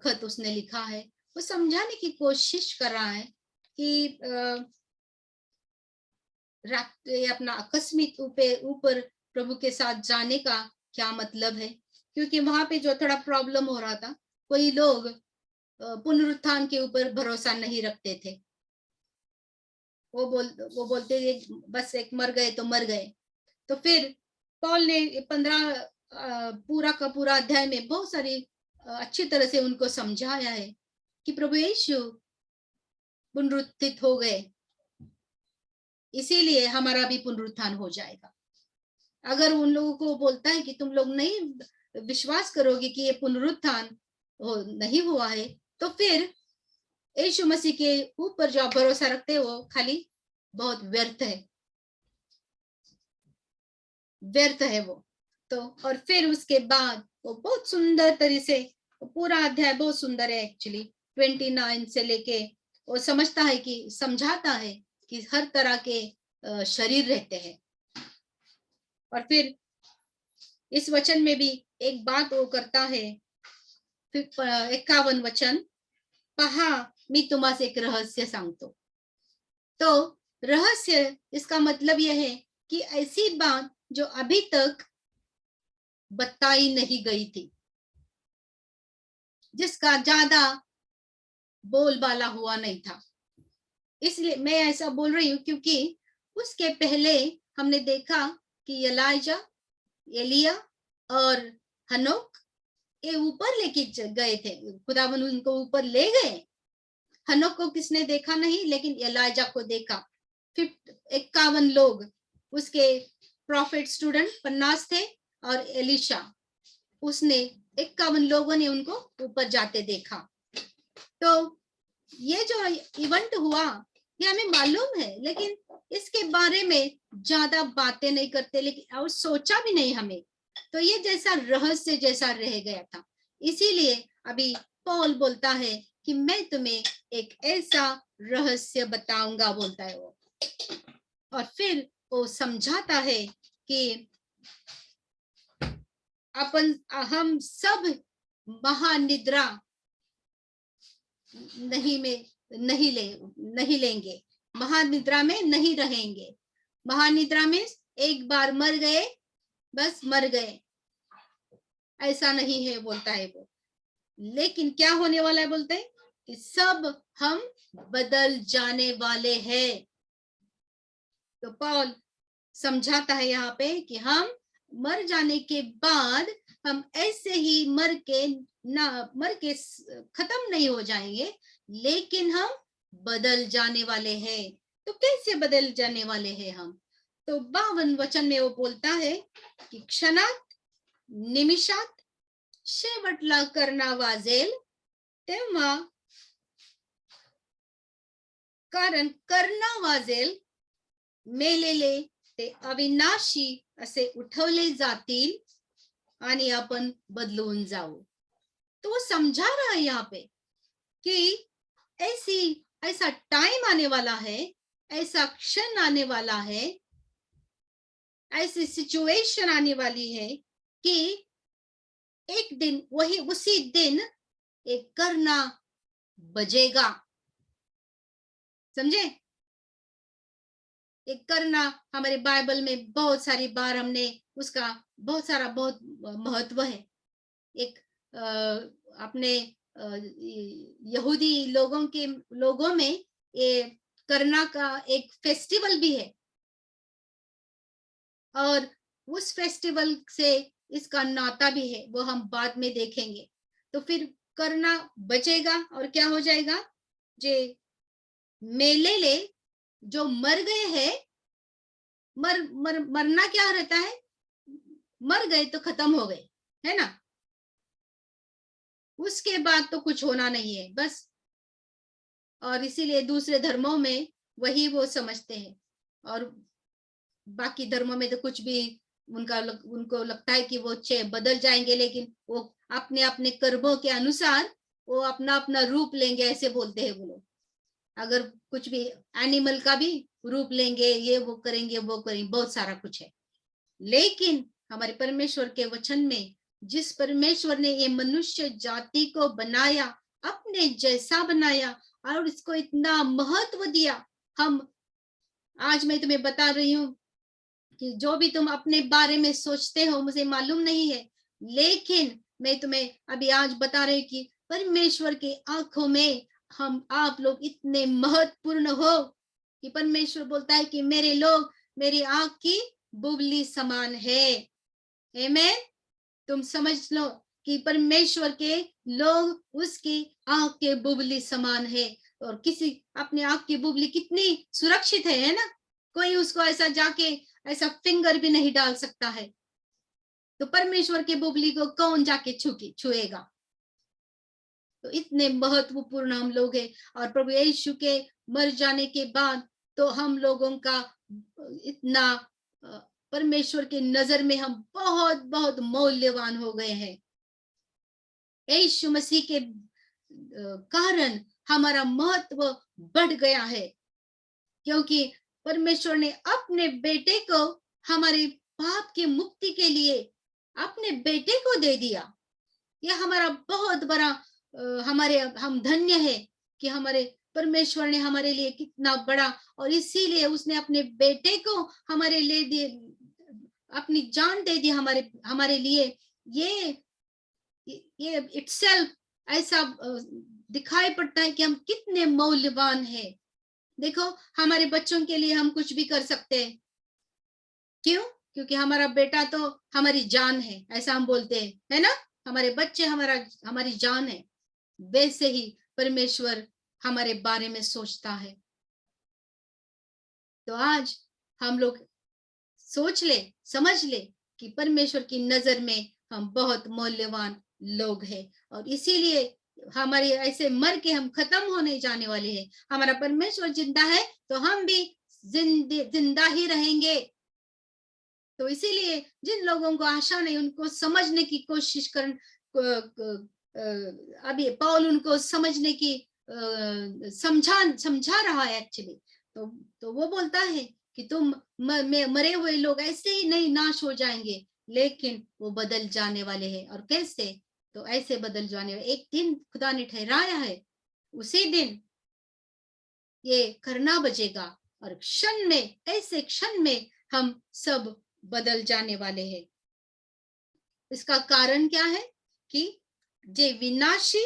खत उसने लिखा है। वो समझाने की कोशिश कर रहा है कि अपना आकस्मिक ऊपर प्रभु के साथ जाने का क्या मतलब है, क्योंकि वहां पे जो थोड़ा प्रॉब्लम हो रहा था, कोई लोग पुनरुत्थान के ऊपर भरोसा नहीं रखते थे। वो बोलते थे बस एक मर गए तो मर गए। तो फिर पौल ने 15 पूरा का पूरा अध्याय में बहुत सारी अच्छी तरह से उनको समझाया है कि प्रभु यीशु पुनरुत्थित हो गए, इसीलिए हमारा भी पुनरुत्थान हो जाएगा। अगर उन लोगों को बोलता है कि तुम लोग नहीं विश्वास करोगे कि ये पुनरुत्थान नहीं हुआ है, तो फिर यीशु मसीह के ऊपर जो आप भरोसा रखते हो खाली बहुत व्यर्थ है वो। तो और फिर उसके बाद वो बहुत सुंदर तरह से, पूरा अध्याय बहुत सुंदर है एक्चुअली, 29 से लेके वो समझाता है कि हर तरह के शरीर रहते हैं। और फिर इस वचन में भी एक बात वो करता है, 51 वचन, पहा मी तुम्हास एक रहस्य सांगतो। तो रहस्य इसका मतलब यह है कि ऐसी बात जो अभी तक बताई नहीं गई थी, जिसका ज्यादा बोलबाला हुआ नहीं था। इसलिए मैं ऐसा बोल रही हूँ क्योंकि उसके पहले हमने देखा कि एलाइजा, एलिया और हनोक ये ऊपर लेके गए थे, खुदावन उनको ऊपर ले गए। हनोक को किसने देखा नहीं, लेकिन एलाइजा को देखा। 51 लोग उसके प्रॉफिट स्टूडेंट 50 थे, और एलिशा, उसने 51 लोगों ने उनको ऊपर जाते देखा। तो ये जो इवेंट हुआ ये हमें मालूम है, लेकिन इसके बारे में ज्यादा बातें नहीं करते, लेकिन और सोचा भी नहीं हमें। तो ये जैसा रहस्य जैसा रह गया था। इसीलिए अभी पौल बोलता है कि मैं तुम्हें एक ऐसा रहस्य बताऊंगा, बोलता है वो। और फिर वो समझाता है कि हम सब महानिद्रा नहीं लेंगे, महानिद्रा में नहीं रहेंगे। महानिद्रा में एक बार मर गए बस मर गए, ऐसा नहीं है बोलता है वो। लेकिन क्या होने वाला है बोलते हैं कि सब हम बदल जाने वाले हैं। तो पौल समझाता है यहाँ पे कि हम मर जाने के बाद हम ऐसे ही मर के खत्म नहीं हो जाएंगे, लेकिन हम बदल जाने वाले हैं। तो कैसे बदल जाने वाले हैं हम? तो 52 वचन में वो बोलता है की क्षणात निमिषात शेवटला करना वाजेल तेव्हा, कारण करणं वाजेल मेलेले ते अविनाशी असे उठवले जातील आणि आपण बदलून जाऊ। तो वो समझा रहा है यहाँ पे कि ऐसा टाइम आने वाला है, ऐसा क्षण आने वाला है, ऐसी सिचुएशन आने वाली है कि एक दिन उसी दिन एक करना बजेगा। समझे? एक करना हमारे बाइबल में बहुत सारी बार हमने उसका बहुत महत्व है। एक अपने यहूदी लोगों में ये करना का एक फेस्टिवल भी है, और उस फेस्टिवल से इसका नाता भी है, वो हम बाद में देखेंगे। तो फिर करना बचेगा और क्या हो जाएगा? जे मेलेले जो मर गए हैं, मरना क्या रहता है? मर गए तो खत्म हो गए, है ना? उसके बाद तो कुछ होना नहीं है बस। और इसीलिए दूसरे धर्मों में वही वो समझते हैं, और बाकी धर्मों में तो कुछ भी उनको लगता है कि वो बदल जाएंगे, लेकिन वो अपने अपने कर्मों के अनुसार वो अपना अपना रूप लेंगे, ऐसे बोलते हैं वो लोग। अगर कुछ भी एनिमल का भी रूप लेंगे, ये वो करेंगे, बहुत सारा कुछ है। लेकिन हमारे परमेश्वर के वचन में जिस परमेश्वर ने ये मनुष्य जाति को बनाया, अपने जैसा बनाया और इसको इतना महत्व दिया, हम आज मैं तुम्हें बता रही हूँ कि जो भी तुम अपने बारे में सोचते हो मुझे मालूम नहीं है, लेकिन मैं तुम्हें अभी आज बता रही हूँ कि परमेश्वर की आंखों में आप लोग इतने महत्वपूर्ण हो कि परमेश्वर बोलता है कि मेरे लोग मेरी आंख की बुबली समान है। आमीन। तुम समझ लो कि परमेश्वर के लोग उसकी आंख के बुबली समान है, और किसी अपने आंख की बुबली कितनी सुरक्षित है ना? कोई उसको ऐसा जाके ऐसा फिंगर भी नहीं डाल सकता है। तो परमेश्वर के बुबली को कौन जाके छुएगा? तो इतने महत्वपूर्ण हम लोग हैं। और प्रभु यीशु के मर जाने के बाद तो हम लोगों का इतना परमेश्वर की नजर में हम बहुत बहुत मूल्यवान हो गए हैं। यीशु मसीह के कारण हमारा महत्व बढ़ गया है, क्योंकि परमेश्वर ने अपने बेटे को हमारे पाप की मुक्ति के लिए अपने बेटे को दे दिया। यह हमारा बहुत बड़ा हम धन्य है कि हमारे परमेश्वर ने हमारे लिए कितना बड़ा, और इसीलिए उसने अपने बेटे को हमारे लिए दिए, अपनी जान दे दी हमारे लिए। ये इटसेल्फ ऐसा दिखाई पड़ता है कि हम कितने मूल्यवान हैं। देखो, हमारे बच्चों के लिए हम कुछ भी कर सकते हैं। क्यों? क्योंकि हमारा बेटा तो हमारी जान है, ऐसा हम बोलते हैं, है ना? हमारे बच्चे हमारी जान है। वैसे ही परमेश्वर हमारे बारे में सोचता है। तो आज हम लोग सोच ले, समझ ले कि परमेश्वर की नजर में हम बहुत मूल्यवान लोग हैं, और इसीलिए हमारे ऐसे मर के हम खत्म होने जाने वाले हैं। हमारा परमेश्वर जिंदा है तो हम भी जिंदा ही रहेंगे। तो इसीलिए जिन लोगों को आशा नहीं, उनको समझने की कोशिश अभी पौल उनको समझने की समझा रहा है एक्चुअली। तो वो बोलता है कि तुम मरे हुए लोग ऐसे ही नहीं नाश हो जाएंगे, लेकिन वो बदल जाने वाले हैं। और कैसे? तो ऐसे बदल जाने वाले, एक दिन खुदा ने ठहराया है, उसी दिन ये करना बजेगा, और क्षण में, ऐसे क्षण में हम सब बदल जाने वाले हैं। इसका कारण क्या है? कि जे विनाशी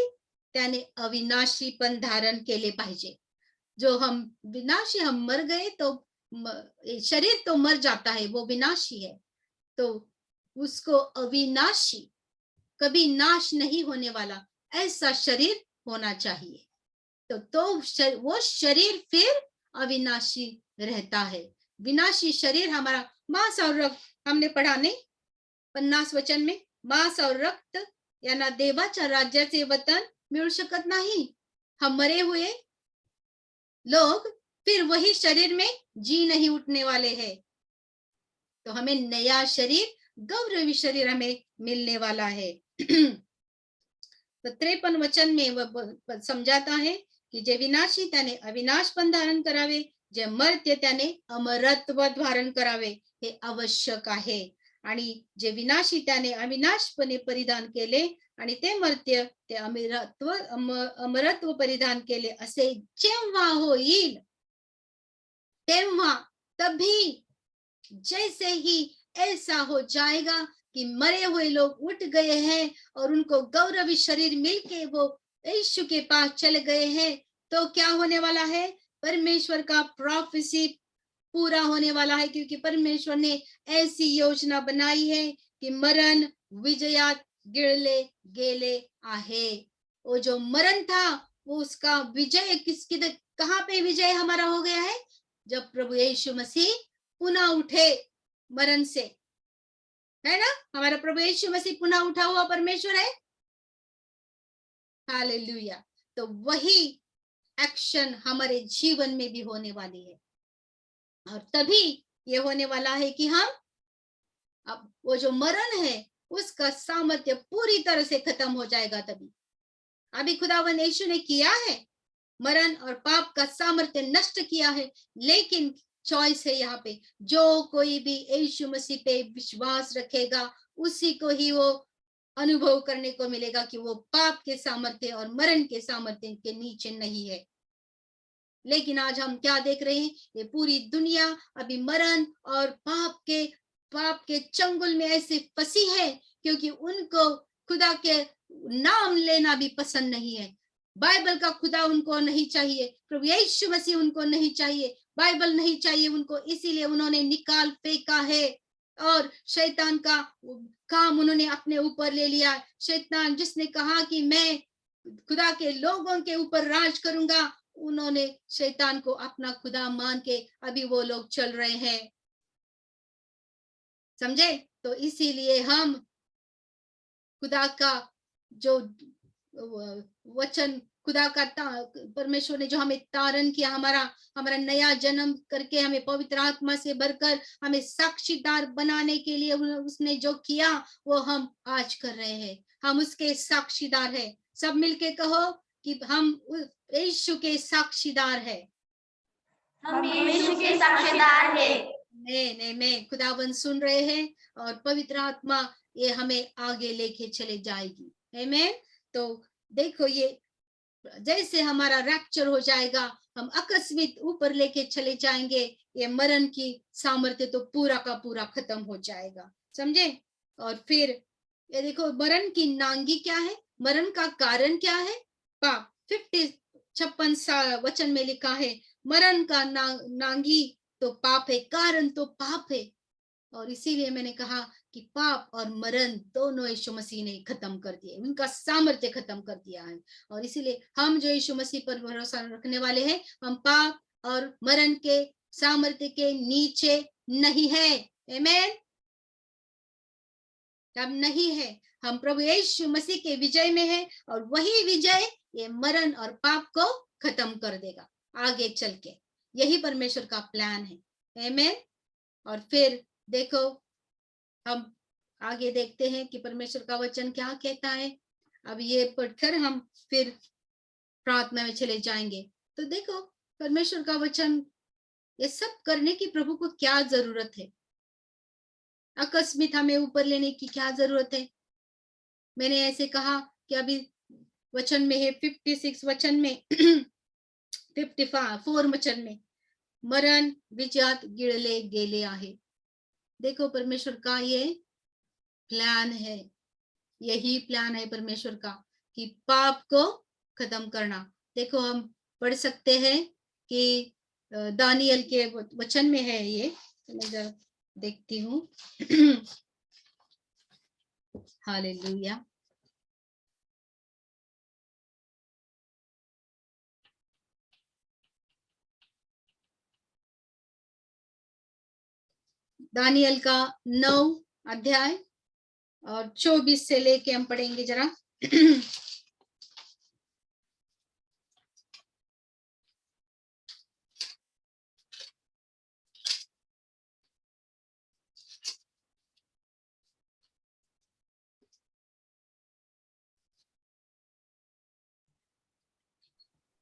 त्याने अविनाशी पण धारण केले पाहिजे। जो हम विनाशी, हम मर गए तो शरीर तो मर जाता है, वो विनाशी है, तो उसको अविनाशी, कभी नाश नहीं होने वाला ऐसा शरीर होना चाहिए। तो वो शरीर फिर अविनाशी रहता है। विनाशी शरीर हमारा मांस और रक्त, हमने पढ़ा नहीं 50 वचन में, मांस और रक्त यांना देवाच्या राज्याचे वतन मिळू शकत नाही। हम मरे हुए लोग फिर वही शरीर में जी नहीं उठने वाले हैं, तो हमें नया शरीर, गौरवी शरीर हमें मिलने वाला है। तो 53 वचन में वह समझाता है की जे विनाशी त्याने अविनाश पण धारण करावे, जे मर्त्य त्याने अमरत्व धारण करावे, हे आवश्यक आहे। आणि जे विनाशी त्याने अविनाशपणे परिधान केले आणि ते मर्त्य ते अमरत्व परिधान केले, असे जेव्हा होईल तेव्हा, तभी जैसे ही ऐसा हो जाएगा कि मरे हुए लोग उठ गए हैं और उनको गौरवी शरीर मिलके वो यीशु के पास चले गए हैं, तो क्या होने वाला है? परमेश्वर का प्रोफेसी पूरा होने वाला है, क्योंकि परमेश्वर ने ऐसी योजना बनाई है कि मरण विजयात गिळले गेले आहे। वो जो मरण था वो उसका विजय किसकी, कहाँ पे विजय हमारा हो गया है? जब प्रभु यीशु मसीह पुनः उठे मरण से, है ना? हमारा प्रभु यीशु मसीह पुनः उठा हुआ परमेश्वर है। हालेलुया। तो वही एक्शन हमारे जीवन में भी होने वाली है, और तभी ये होने वाला है कि हम, अब वो जो मरण है उसका सामर्थ्य पूरी तरह से खत्म हो जाएगा। तभी अभी खुदावन यीशु ने किया है, मरण और पाप का सामर्थ्य नष्ट किया है, लेकिन चॉइस है यहाँ पे, जो कोई भी यीशु मसीह पे विश्वास रखेगा उसी को ही वो अनुभव करने को मिलेगा कि वो पाप के सामर्थ्य और मरण के सामर्थ्य के नीचे नहीं है। लेकिन आज हम क्या देख रहे हैं? ये पूरी दुनिया अभी मरण और पाप के चंगुल में ऐसे फंसी है, क्योंकि उनको खुदा के नाम लेना भी पसंद नहीं है। बाइबल का खुदा उनको नहीं चाहिए, प्रभु यीशु मसीह उनको नहीं चाहिए, बाइबल नहीं चाहिए उनको, इसीलिए उन्होंने निकाल फेंका है और शैतान का काम उन्होंने अपने ऊपर ले लिया। शैतान जिसने कहा कि मैं खुदा के लोगों के ऊपर राज करूंगा, उन्होंने शैतान को अपना खुदा मान के अभी वो लोग चल रहे हैं, समझे? तो इसीलिए हम खुदा का जो वचन, खुदा का परमेश्वर ने जो हमें तारण किया, हमारा नया जन्म करके हमें पवित्र आत्मा से भरकर हमें साक्षीदार बनाने के लिए उसने जो किया वो हम आज कर रहे हैं। हम उसके साक्षीदार हैं। सब मिलके कहो कि हम यीशु के साक्षीदार हैं। हम यीशु के साक्षीदार हैं। मैं खुदावन सुन रहे हैं और पवित्र आत्मा ये हमें आगे लेके चले जाएगी। आमीन। तो देखो, ये जैसे हमारा रैप्चर हो जाएगा, हम अकस्मित ऊपर लेके चले जाएंगे, ये मरण की सामर्थ्य तो पूरा का पूरा खत्म हो जाएगा, समझे? और फिर ये देखो, मरण की नांगी क्या है? मरण का कारण क्या है? पाप। 56 वचन में लिखा है, मरण का नांगी तो पाप है, कारण तो पाप है। और इसीलिए मैंने कहा कि पाप और मरण दोनों यीशु मसीह ने खत्म कर दिए, उनका सामर्थ्य खत्म कर दिया है। और इसीलिए हम जो यीशु मसीह पर भरोसा रखने वाले हैं, हम पाप और मरण के सामर्थ्य के नीचे नहीं है। आमीन। हम नहीं है, हम प्रभु यीशु मसीह के विजय में है, और वही विजय ये मरण और पाप को खत्म कर देगा आगे चल के। यही परमेश्वर का प्लान है। आमीन। और फिर देखो, हम आगे देखते हैं कि परमेश्वर का वचन क्या कहता है। अब ये पढ़कर हम फिर प्रार्थना में चले जाएंगे। तो देखो, परमेश्वर का वचन, ये सब करने की प्रभु को क्या जरूरत है? अकस्मित हमें ऊपर लेने की क्या जरूरत है? मैंने ऐसे कहा कि अभी वचन में है 56 वचन में 54 वचन में, मरण विजयात गिळले गेले आहे। देखो, परमेश्वर का ये प्लान है, यही प्लान है परमेश्वर का कि पाप को खत्म करना। देखो, हम पढ़ सकते हैं कि दानियल के वचन में है ये, तो मैं जरा देखती हूँ। हालेलुया। दानियल का 9 अध्याय और 24 से लेके हम पढ़ेंगे जरा।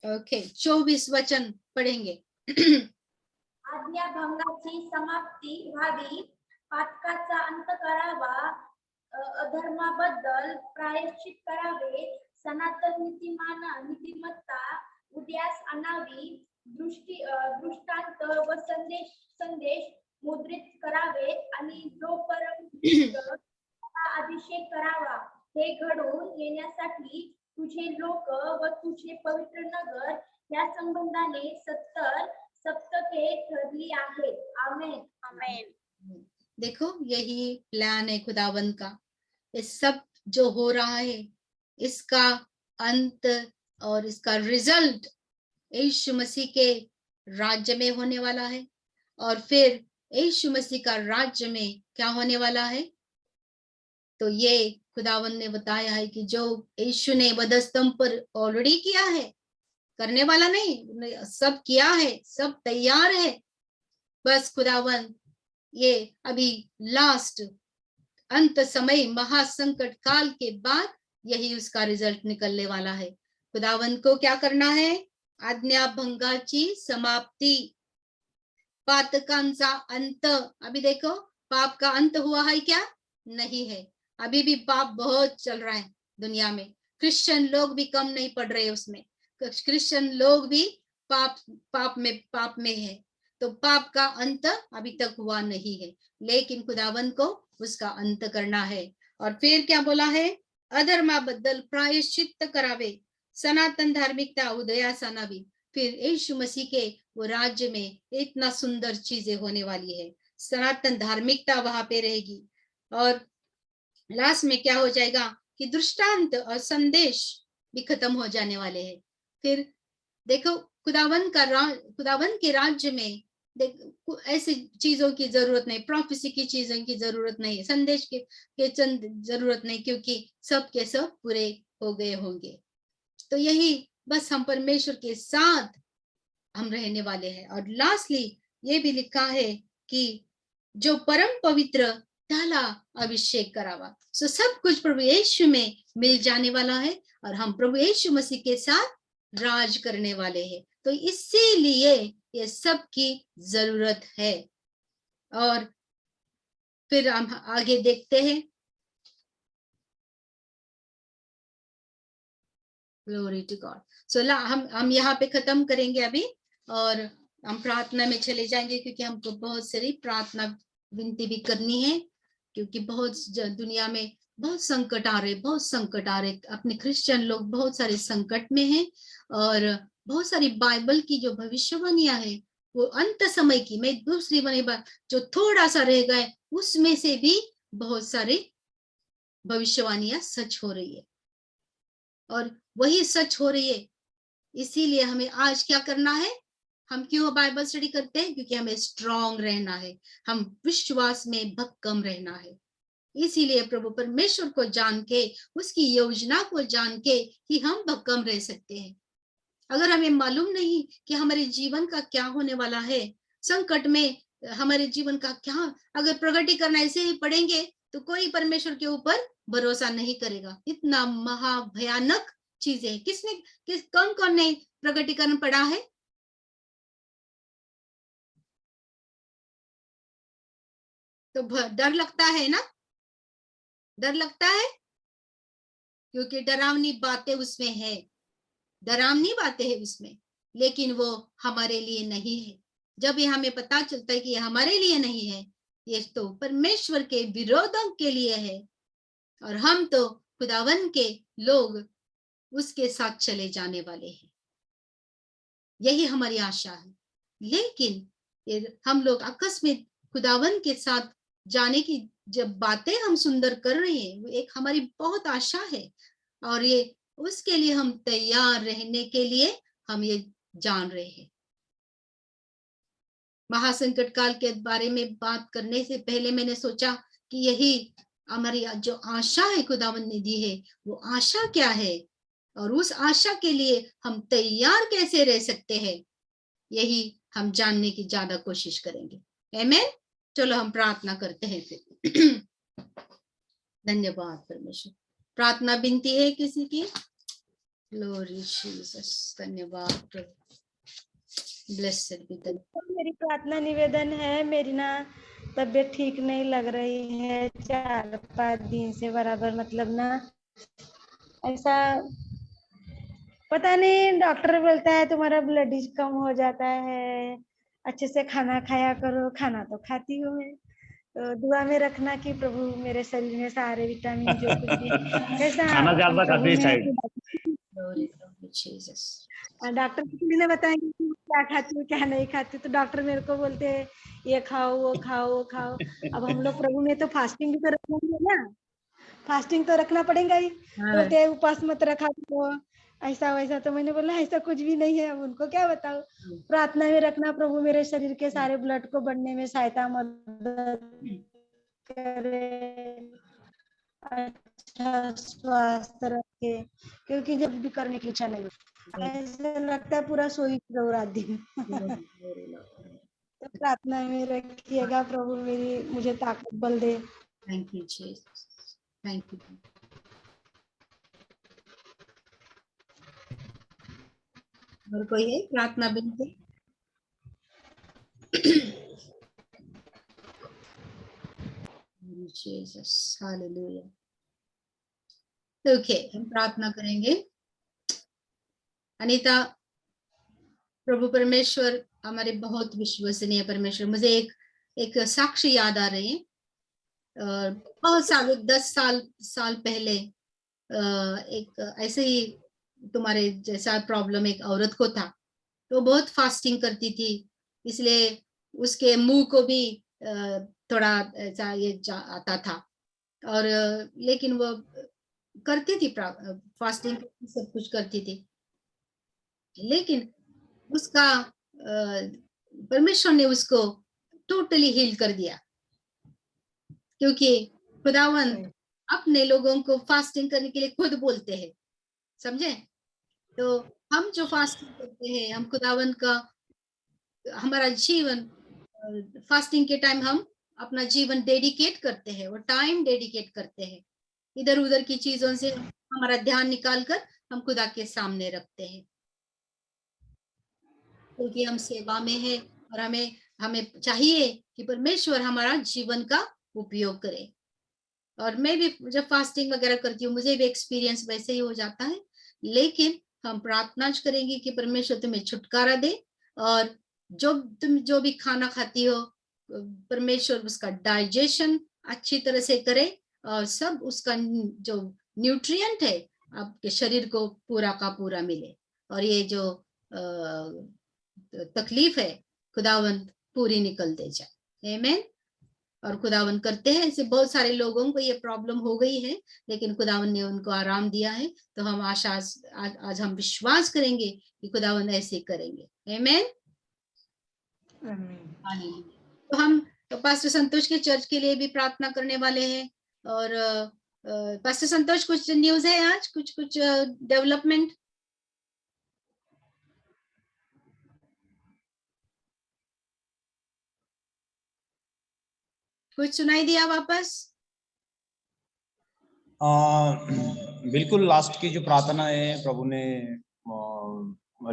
ओके, 24 वचन पढ़ेंगे। आज्ञाभंगाची समाप्ती व्हावी, पातकाचा अंत करावा, अधर्माबद्दल प्रायश्चित करावे, सनातन नीतिमत्ता उदयास आणावी, दृष्टांत व संदेश मुद्रित करावे आणि जो परम अभिषेक करावा, हे घडून येण्यासाठी तुझे लोक व तुझे पवित्र नगर या संबंधाने 70 सप्तके ठरली आहेत। आमेन आमेन। देखो, यही प्लान है खुदावंद का। ये सब जो हो रहा है, इसका अंत और इसका रिजल्ट यीशु मसीह के राज्य में होने वाला है। और फिर यीशु मसीह का राज्य में क्या होने वाला है, तो ये खुदावंद ने बताया है कि जो यीशु ने वधस्तंभ पर ऑलरेडी किया है, करने वाला नहीं, सब किया है, सब तैयार है। बस खुदावंद ये अभी लास्ट अंत समय महासंकट काल के बाद यही उसका रिजल्ट निकलने वाला है। खुदावंद को क्या करना है? आज्ञाभंगाची समाप्ति, पातकांचा अंत। अभी देखो, पाप का अंत हुआ है क्या? नहीं है। अभी भी पाप बहुत चल रहा है दुनिया में। क्रिश्चियन लोग भी कम नहीं पड़ रहे उसमें। क्रिश्चियन लोग भी पाप में है। तो पाप का अंत अभी तक हुआ नहीं है, लेकिन खुदावंद को उसका अंत करना है। और फिर क्या बोला है? अधर्माबद्दल प्रायश्चित्त करावे, सनातन धार्मिकता उदयास आणावी। फिर यीशु मसीह के वो राज्य में इतना सुंदर चीजें होने वाली है। सनातन धार्मिकता वहां पे रहेगी। और लास्ट में क्या हो जाएगा कि दृष्टांत और संदेश भी खत्म हो जाने वाले हैं। फिर देखो, खुदावंद के राज्य में ऐसी चीजों की जरूरत नहीं, प्रोफेसी की चीजों की जरूरत नहीं, संदेश के चंद जरूरत नहीं, क्योंकि सब के सब पूरे हो गए होंगे। तो यही बस हम परमेश्वर के साथ हम रहने वाले हैं। और लास्टली ये भी लिखा है कि जो परम पवित्र त्याला अभिषेक करावा। सो सब कुछ प्रभु यीशु में मिल जाने वाला है और हम प्रभु यीशु मसीह के साथ राज करने वाले हैं। तो इसीलिए ये सब की जरूरत है। और फिर हम आगे देखते हैं। Glory to God. सो हम यहाँ पे खत्म करेंगे अभी और हम प्रार्थना में चले जाएंगे, क्योंकि हमको बहुत सारी प्रार्थना विनती भी करनी है, क्योंकि बहुत दुनिया में बहुत संकट आ रहे। अपने क्रिश्चियन लोग बहुत सारे संकट में हैं और बहुत सारी बाइबल की जो भविष्यवाणियां है वो अंत समय की, मैं दूसरी वाली बात जो थोड़ा सा रह गए उसमें से भी बहुत सारी भविष्यवाणियां सच हो रही है और वही सच हो रही है। इसीलिए हमें आज क्या करना है? हम क्यों बाइबल स्टडी करते हैं? क्योंकि हमें स्ट्रांग रहना है, हम विश्वास में भक्कम रहना है। इसीलिए प्रभु परमेश्वर को जान के, उसकी योजना को जान के ही हम भक्कम रह सकते हैं। अगर हमें मालूम नहीं कि हमारे जीवन का क्या होने वाला है, संकट में हमारे जीवन का क्या, अगर प्रगटीकरण ऐसे ही पढ़ेंगे तो कोई परमेश्वर के ऊपर भरोसा नहीं करेगा। इतना महाभयानक चीजें कौन ने प्रगटीकरण पढ़ा है? तो डर लगता है ना, डर लगता है, क्योंकि डरावनी बातें उसमें है, डरावनी बातें है उसमें, लेकिन वो हमारे लिए नहीं है। जब ये हमें पता चलता है कि ये हमारे लिए नहीं है, ये तो परमेश्वर के विरोधों के लिए है और हम तो खुदावन के लोग उसके साथ चले जाने वाले हैं। यही हमारी आशा है। लेकिन हम लोग आकस्मिक खुदावन के साथ जाने की जब बातें हम सुंदर कर रहे हैं, वो एक हमारी बहुत आशा है, और ये उसके लिए हम तैयार रहने के लिए हम ये जान रहे हैं। महासंकट काल के बारे में बात करने से पहले मैंने सोचा कि यही हमारी जो आशा है खुदावन ने दी है, वो आशा क्या है और उस आशा के लिए हम तैयार कैसे रह सकते हैं, यही हम जानने की ज्यादा कोशिश करेंगे। आमीन। चलो हम प्रार्थना करते हैं फिर। धन्यवाद परमेश्वर। प्रार्थना विनती है किसी की? Glory Jesus. धन्यवाद प्रभु। Blessed be the. मेरी प्रार्थना निवेदन है, मेरी ना तबीयत ठीक नहीं लग रही है 4-5 दिन से बराबर, मतलब ना ऐसा पता नहीं, डॉक्टर बोलता है तुम्हारा ब्लड कम हो जाता है, अच्छे से खाना खाया करो। खाना तो खाती हूँ मैं, तो दुआ में रखना कि प्रभु मेरे शरीर में सारे विटामिन जो कुछ भी कैसा खाना ज्यादा खाते हैं शायद। डॉक्टर किसी ने बताया कि क्या खाती हूँ क्या नहीं खाती, तो डॉक्टर मेरे को बोलते हैं ये खाओ वो खाओ वो खाओ। अब हम लोग प्रभु में तो फास्टिंग भी तो रखेंगे ना, फास्टिंग तो रखना पड़ेगा ही। तो बोलते हैं उपवास मत रखा तो ऐसा वैसा, तो मैंने बोला ऐसा कुछ भी नहीं है, अब उनको क्या बताऊं। प्रार्थना में रखना प्रभु मेरे शरीर के सारे ब्लड को बढ़ने में सहायता मदद करे, अच्छा स्वास्थ्य रखे, क्योंकि जब भी करने की इच्छा नहीं, ऐसा लगता है पूरा सोई रहूं रात दिन। तो प्रार्थना में रखिएगा प्रभु, मेरी मुझे ताकत बल दे। Thank you Jesus, thank you. और कोई है प्रार्थना विनती? Jesus, hallelujah. ओके, हम प्रार्थना करेंगे। अनीता, प्रभु परमेश्वर हमारे बहुत विश्वसनीय परमेश्वर, मुझे एक साक्ष्य याद आ रही है। बहुत साल 10 साल पहले एक ऐसे ही तुम्हारे जैसा प्रॉब्लम एक औरत को था, तो बहुत फास्टिंग करती थी, इसलिए उसके मुंह को भी थोड़ा ऐसा ये आता था, और लेकिन वो करती थी फास्टिंग, सब कुछ करती थी, लेकिन उसका परमेश्वर ने उसको टोटली हील कर दिया, क्योंकि खुदावन अपने लोगों को फास्टिंग करने के लिए खुद बोलते हैं, समझे? तो हम जो फास्टिंग करते हैं, हम खुदावन का हमारा जीवन फास्टिंग के टाइम हम अपना जीवन डेडिकेट करते हैं, वो टाइम डेडिकेट करते हैं, इधर उधर की चीजों से हमारा ध्यान निकालकर हम खुदा के सामने रखते हैं, क्योंकि हम सेवा में है और हमें चाहिए कि परमेश्वर हमारा जीवन का उपयोग करे। और मैं भी जब फास्टिंग वगैरह करती हूँ, मुझे भी एक्सपीरियंस वैसे ही हो जाता है, लेकिन हम प्रार्थना करेंगे कि परमेश्वर तुम्हें छुटकारा दे, और तुम जो भी खाना खाती हो, परमेश्वर उसका डाइजेशन अच्छी तरह से करे, और सब उसका जो न्यूट्रिएंट है आपके शरीर को पूरा का पूरा मिले, और ये जो तकलीफ है खुदावंत पूरी निकल दे जाए। आमीन। और खुदावन करते हैं, ऐसे बहुत सारे लोगों को ये प्रॉब्लम हो गई है, लेकिन खुदावन ने उनको आराम दिया है, तो हम आज हम विश्वास करेंगे कि खुदावन ऐसे करेंगे। आमीन। तो हम पास्टर संतोष के चर्च के लिए भी प्रार्थना करने वाले हैं, और पास्टर संतोष, कुछ न्यूज़ है आज, कुछ डेवलपमेंट? कुछ सुनाई दिया वापस? बिल्कुल, लास्ट की जो प्रार्थना है प्रभु ने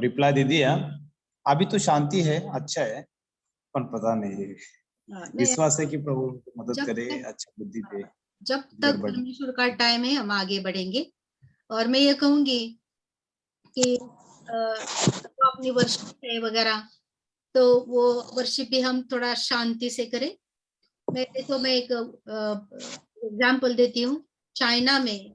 रिप्लाई दे दिया। अभी तो शांति है, अच्छा है, पर पता नहीं है, विश्वास है कि प्रभु मदद करे, अच्छा बुद्धि दे। जब तक परमेश्वर का टाइम है हम आगे बढ़ेंगे, और मैं ये कहूंगी कि तो अपनी वर्शिप है वगैरह, तो वो वर्शिप भी हम थोड़ा शांति से करें। मैं एक एग्जाम्पल देती हूँ। चाइना में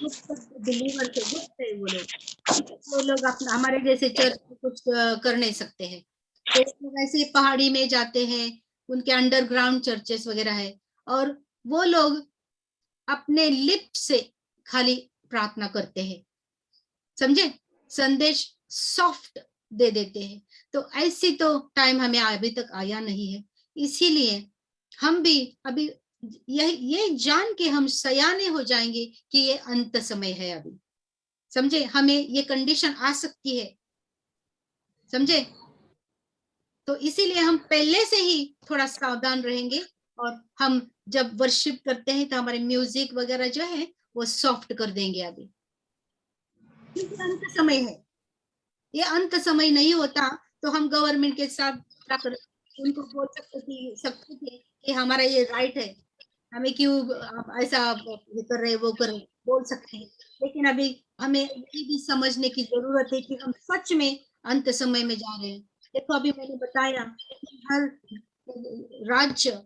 बिलीवर थे, गुप्त थे वो लोग अपना हमारे जैसे चर्च में कुछ कर नहीं सकते हैं। तो वो वैसे पहाड़ी में जाते हैं, उनके अंडरग्राउंड चर्चेस वगैरह है, और वो लोग अपने लिप से खाली प्रार्थना करते हैं, समझे, संदेश सॉफ्ट दे देते हैं। तो ऐसी तो टाइम हमें अभी तक आया नहीं है, इसीलिए हम भी अभी ये जान के हम सयाने हो जाएंगे कि ये अंत समय है अभी, समझे, हमें ये कंडीशन आ सकती है, समझे। तो इसीलिए हम पहले से ही थोड़ा सावधान रहेंगे, और हम जब वर्शिप करते हैं तो हमारे म्यूजिक वगैरह जो है वो सॉफ्ट कर देंगे अभी, क्योंकि अंत समय है। ये अंत समय नहीं होता तो हम गवर्नमेंट के साथ क्या कर, उनको बोल सकते थे कि हमारा ये राइट है, हमें क्यों आप ऐसा ये कर रहे वो कर रहे, बोल सकते हैं। लेकिन अभी हमें ये भी समझने की जरूरत है कि हम सच में अंत समय में जा रहे हैं। देखो अभी मैंने बताया कि हर राज्य,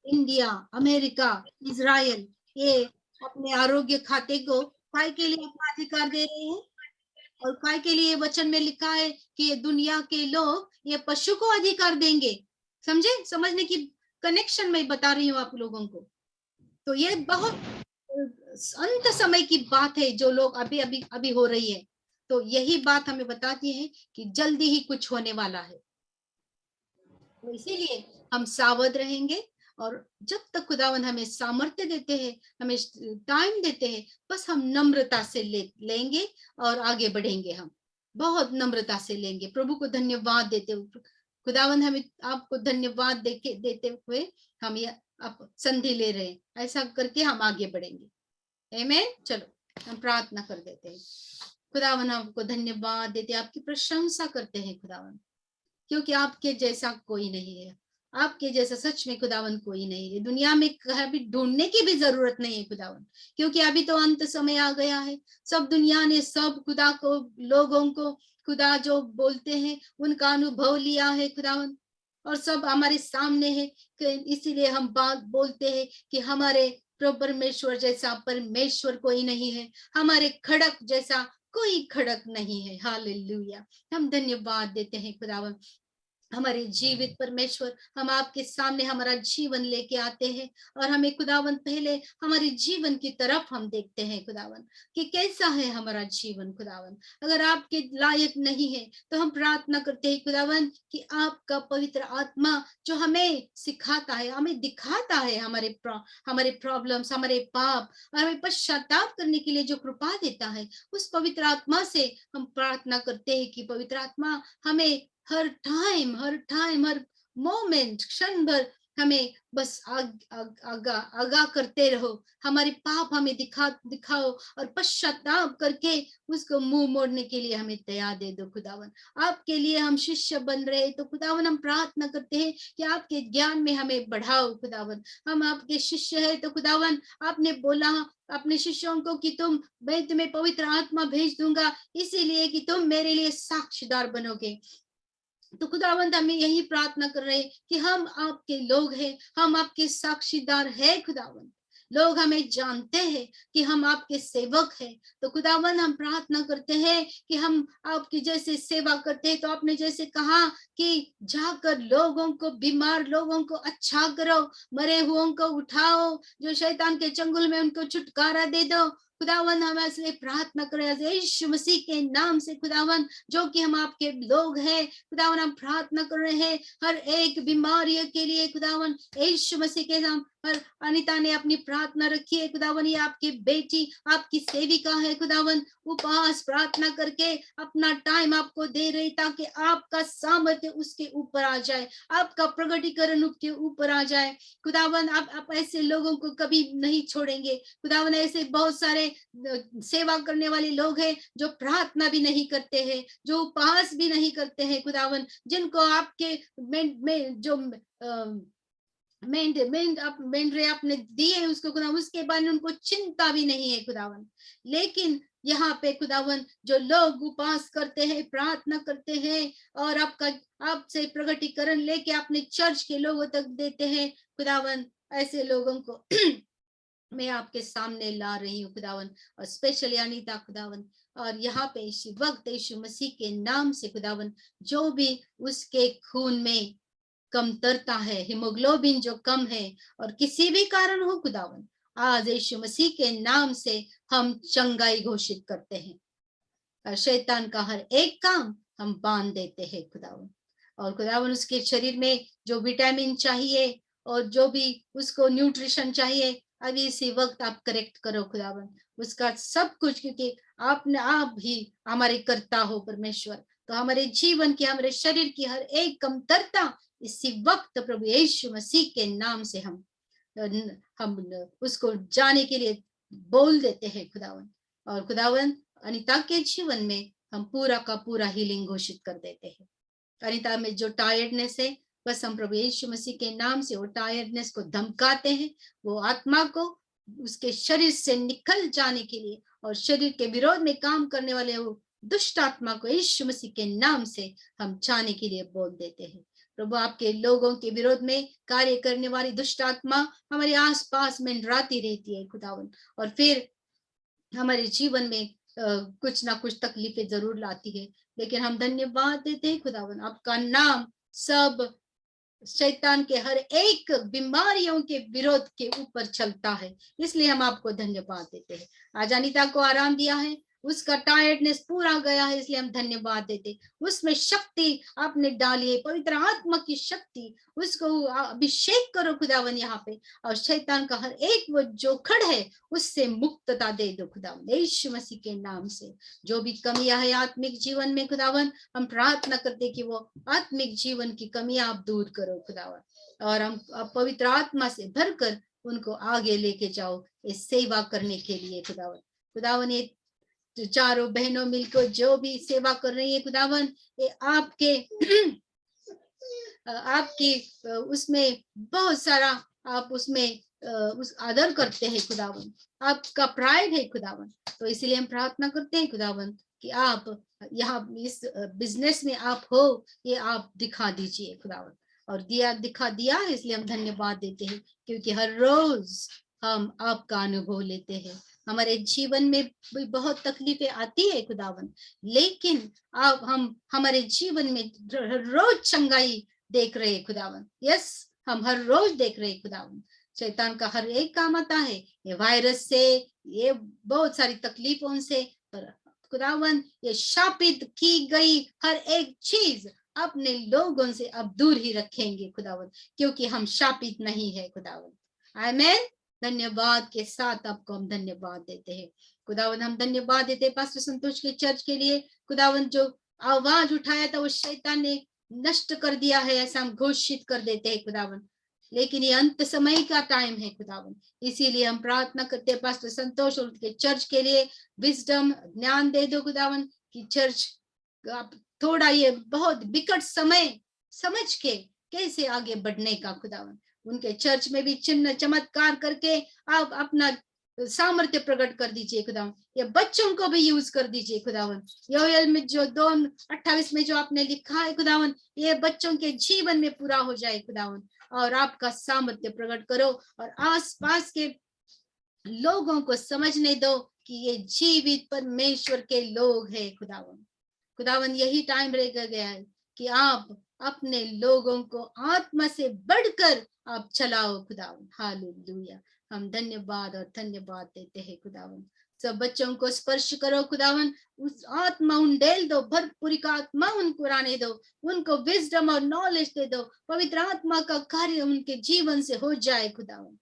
इंडिया, अमेरिका, इजराइल, ये अपने आरोग्य खाते को काय के लिए अपना अधिकार दे रहे हैं, और काय के लिए वचन में लिखा है कि ये दुनिया के लोग ये पशु को अधिकार देंगे, समझे, समझने की कनेक्शन में बता रही हूँ आप लोगों को। तो ये बहुत अंत समय की बात है जो लोग अभी अभी अभी हो रही है। तो यही बात हमें बताती है कि जल्दी ही कुछ होने वाला है, तो इसीलिए हम सावध रहेंगे। और जब तक खुदावन हमें सामर्थ्य देते हैं, हमें टाइम देते हैं, बस हम नम्रता से लेंगे और आगे बढ़ेंगे, हम बहुत नम्रता से लेंगे। प्रभु को धन्यवाद देते हुए, खुदावन हमें आपको धन्यवाद देते हुए हम ये आप संधि ले रहे हैं, ऐसा करके हम आगे बढ़ेंगे। आमीन। चलो हम प्रार्थना कर देते हैं। खुदावन आपको धन्यवाद देते, आपकी प्रशंसा करते हैं खुदावन, क्योंकि आपके जैसा कोई नहीं है, आपके जैसा सच में खुदावन कोई नहीं है, दुनिया में कभी ढूंढने की भी जरूरत नहीं है खुदावन, क्योंकि अभी तो अंत समय आ गया है। सब दुनिया ने सब खुदा को, लोगों को खुदा जो बोलते हैं उनका अनुभव लिया है खुदावन, और सब हमारे सामने है। इसीलिए हम बात बोलते हैं कि हमारे प्रभु परमेश्वर जैसा परमेश्वर कोई नहीं है, हमारे खड़क जैसा कोई खड़क नहीं है। हालेलुया। हम धन्यवाद देते हैं खुदावन, हमारे जीवित परमेश्वर, हम आपके सामने हमारा जीवन लेके आते हैं, और हमें खुदावन पहले हमारे जीवन की तरफ हम देखते हैं खुदावन कि कैसा है हमारा जीवन खुदावन। अगर आपके लायक नहीं है तो हम प्रार्थना करते हैं खुदावन कि आपका पवित्र आत्मा जो हमें सिखाता है, हमें दिखाता है हमारे प्रॉब्लम्स, हमारे पाप, और हमें पश्चाताप करने के लिए जो कृपा देता है, उस पवित्र आत्मा से हम प्रार्थना करते हैं कि पवित्र आत्मा हमें हर टाइम हर मोमेंट, क्षण भर हमें बस आगा करते रहो, हमारे पाप हमें दिखाओ, और पश्चाताप करके उसको मुंह मोड़ने के लिए हमें तैयार दे दो खुदावन। आपके लिए हम शिष्य बन रहे, तो खुदावन हम प्रार्थना करते हैं कि आपके ज्ञान में हमें बढ़ाओ खुदावन। हम आपके शिष्य है, तो खुदावन आपने बोला अपने शिष्यों को कि मैं तुम्हें पवित्र आत्मा भेज दूंगा, इसीलिए कि तुम मेरे लिए साक्षीदार बनोगे। तो खुदावंद हमें यही प्रार्थना कर रहे हैं कि हम आपके लोग हैं, हम आपके साक्षीदार हैं खुदावंद। लोग हमें जानते हैं कि हम आपके सेवक हैं। तो खुदावंद हम प्रार्थना करते हैं कि हम आपकी जैसे सेवा करते हैं, तो आपने जैसे कहा कि जाकर लोगों को, बीमार लोगों को अच्छा करो, मरे हुओं को उठाओ, जो शैतान के चंगुल में उनको छुटकारा दे दो। खुदावन हम ऐसे प्रार्थना करें यीशु मसीह के नाम से खुदावन, जो कि हम आपके लोग हैं खुदावन, हम प्रार्थना कर रहे हैं हर एक बीमारी के लिए खुदावन, यीशु मसीह के नाम। पर अनिता ने अपनी प्रार्थना रखी है खुदावन, ये आपकी बेटी, आपकी सेविका है खुदावन, उपवास प्रार्थना करके अपना टाइम आपको दे रही, ताकि आपका सामर्थ्य उसके ऊपर आ जाए, आपका प्रगटीकरण उसके ऊपर आ जाए खुदावन। आप ऐसे लोगों को कभी नहीं छोड़ेंगे खुदावन। ऐसे बहुत सारे सेवा करने वाले लोग हैं जो प्रार्थना भी नहीं करते हैं, जो उपवास भी नहीं करते हैं खुदावन, जिनको आपके में जो मेंढरे आपने दिए उसको खुदावन, उसके बारे में उनको चिंता भी नहीं है खुदावन। लेकिन यहाँ पे खुदावन जो लोग उपवास करते हैं, प्रार्थना करते हैं, और आपसे प्रगटीकरण लेके अपने चर्च के लोगों तक देते हैं खुदावन, ऐसे लोगों को मैं आपके सामने ला रही हूँ खुदावन, और स्पेशली अनीता खुदावन, और यहाँ पे इस वक्त यीशु मसीह के नाम से खुदावन, जो भी उसके खून में कमतरता है, हीमोग्लोबिन जो कम है और किसी भी कारण हो खुदावन, आज यीशु मसीह के नाम से हम चंगाई घोषित करते हैं, और शैतान का हर एक काम हम बांध देते हैं खुदावन। और खुदावन उसके शरीर में जो विटामिन चाहिए और जो भी उसको न्यूट्रिशन चाहिए, अभी इसी वक्त आप करेक्ट करो खुदावन, उसका सब कुछ, क्योंकि आपने आप ही हमारे कर्ता हो परमेश्वर। तो हमारे जीवन की, हमारे शरीर की हर एक कमतरता इसी वक्त प्रभु यीशु मसीह के नाम से हम उसको जाने के लिए बोल देते हैं खुदावन। और खुदावन अनीता के जीवन में हम पूरा का पूरा हीलिंग घोषित कर देते हैं। अनीता में जो टायर्डनेस है, बस हम प्रभु यीशु मसीह के नाम से वो टायर्डनेस को धमकाते हैं, वो आत्मा को उसके शरीर से निकल जाने के लिए, और शरीर के विरोध में काम करने वाले वो दुष्ट आत्मा को यीशु मसीह के नाम से हम जाने के लिए बोल देते हैं। प्रभु आपके लोगों के विरोध में कार्य करने वाली दुष्ट आत्मा हमारे आसपास मंडराती रहती है खुदावन, और फिर हमारे जीवन में कुछ ना कुछ तकलीफें जरूर लाती है, लेकिन हम धन्यवाद देते हैं खुदावन, आपका नाम सब शैतान के हर एक बीमारियों के विरोध के ऊपर चलता है, इसलिए हम आपको धन्यवाद देते हैं। आज अनीता को आराम दिया है, उसका टायर्डनेस पूरा गया है, इसलिए हम धन्यवाद देते। उसमें शक्ति आपने डाली है, पवित्र आत्मा की शक्ति, उसको अभिषेक करो खुदावन यहाँ पे, और शैतान का हर एक वो जोखड़ है उससे मुक्तता दे दो खुदावन यीशु मसीह के नाम से। जो भी कमियां है आत्मिक जीवन में खुदावन, हम प्रार्थना करते कि वो आत्मिक जीवन की कमियां आप दूर करो खुदावन, और हम पवित्र आत्मा से भरकर उनको आगे लेके जाओ इस सेवा करने के लिए खुदावन। खुदावन ये चारों बहनों मिलकर जो भी सेवा कर रही है खुदावन, ये आपकी उसमें बहुत सारा आप उसमें उस आदर करते हैं खुदावन, आपका प्राइड है खुदावन। तो इसलिए हम प्रार्थना करते हैं खुदावन कि आप यहाँ इस बिजनेस में आप हो, ये आप दिखा दीजिए खुदावन, और दिखा दिया है, इसलिए हम धन्यवाद देते हैं, क्योंकि हर रोज हम आपका अनुभव लेते हैं। हमारे जीवन में भी बहुत तकलीफें आती है खुदावन, लेकिन आप हम हमारे जीवन में रोज चंगाई देख रहे हैं खुदावन। यस, हम हर रोज देख रहे हैं खुदावन। शैतान का हर एक काम आता है, ये वायरस से, ये बहुत सारी तकलीफों से, पर खुदावन ये शापित की गई हर एक चीज अपने लोगों से अब दूर ही रखेंगे खुदावन, क्योंकि हम शापित नहीं है खुदावन। आमीन। धन्यवाद के साथ आपको हम धन्यवाद देते हैं खुदावन। हम धन्यवाद देते हैं पास्टर संतोष के चर्च के लिए खुदावन, जो आवाज उठाया था वो शैतान ने नष्ट कर दिया है, ऐसा हम घोषित कर देते हैं खुदावन। लेकिन ये अंत समय का टाइम है खुदावन, इसीलिए हम प्रार्थना करते हैं पास्टर संतोष और उनके चर्च के लिए विजडम, ज्ञान दे दो खुदावन, कि चर्च आप थोड़ा ये बहुत विकट समय समझ के कैसे आगे बढ़ने का खुदावन, उनके चर्च में भी चिन्ह चमत्कार करके आप अपना सामर्थ्य प्रकट कर दीजिए खुदावन। ये बच्चों को भी यूज कर दीजिए खुदावन, योएल में जो 2:28 में जो आपने लिखा है खुदावन, ये बच्चों के जीवन में पूरा हो जाए खुदावन, और आपका सामर्थ्य प्रकट करो, और आसपास के लोगों को समझने दो कि ये जीवित परमेश्वर के लोग हैं खुदावन। खुदावन यही टाइम रह गया है कि आप अपने लोगों को आत्मा से बढ़कर आप चलाओ खुदावन। हालेलुया। हम धन्यवाद और धन्यवाद देते हैं खुदावन। सब बच्चों को स्पर्श करो खुदावन, उस आत्मा उंडेल दो, भरपूरी का आत्मा उनको आने दो, उनको विजडम और नॉलेज दे दो, पवित्र आत्मा का कार्य उनके जीवन से हो जाए खुदावन,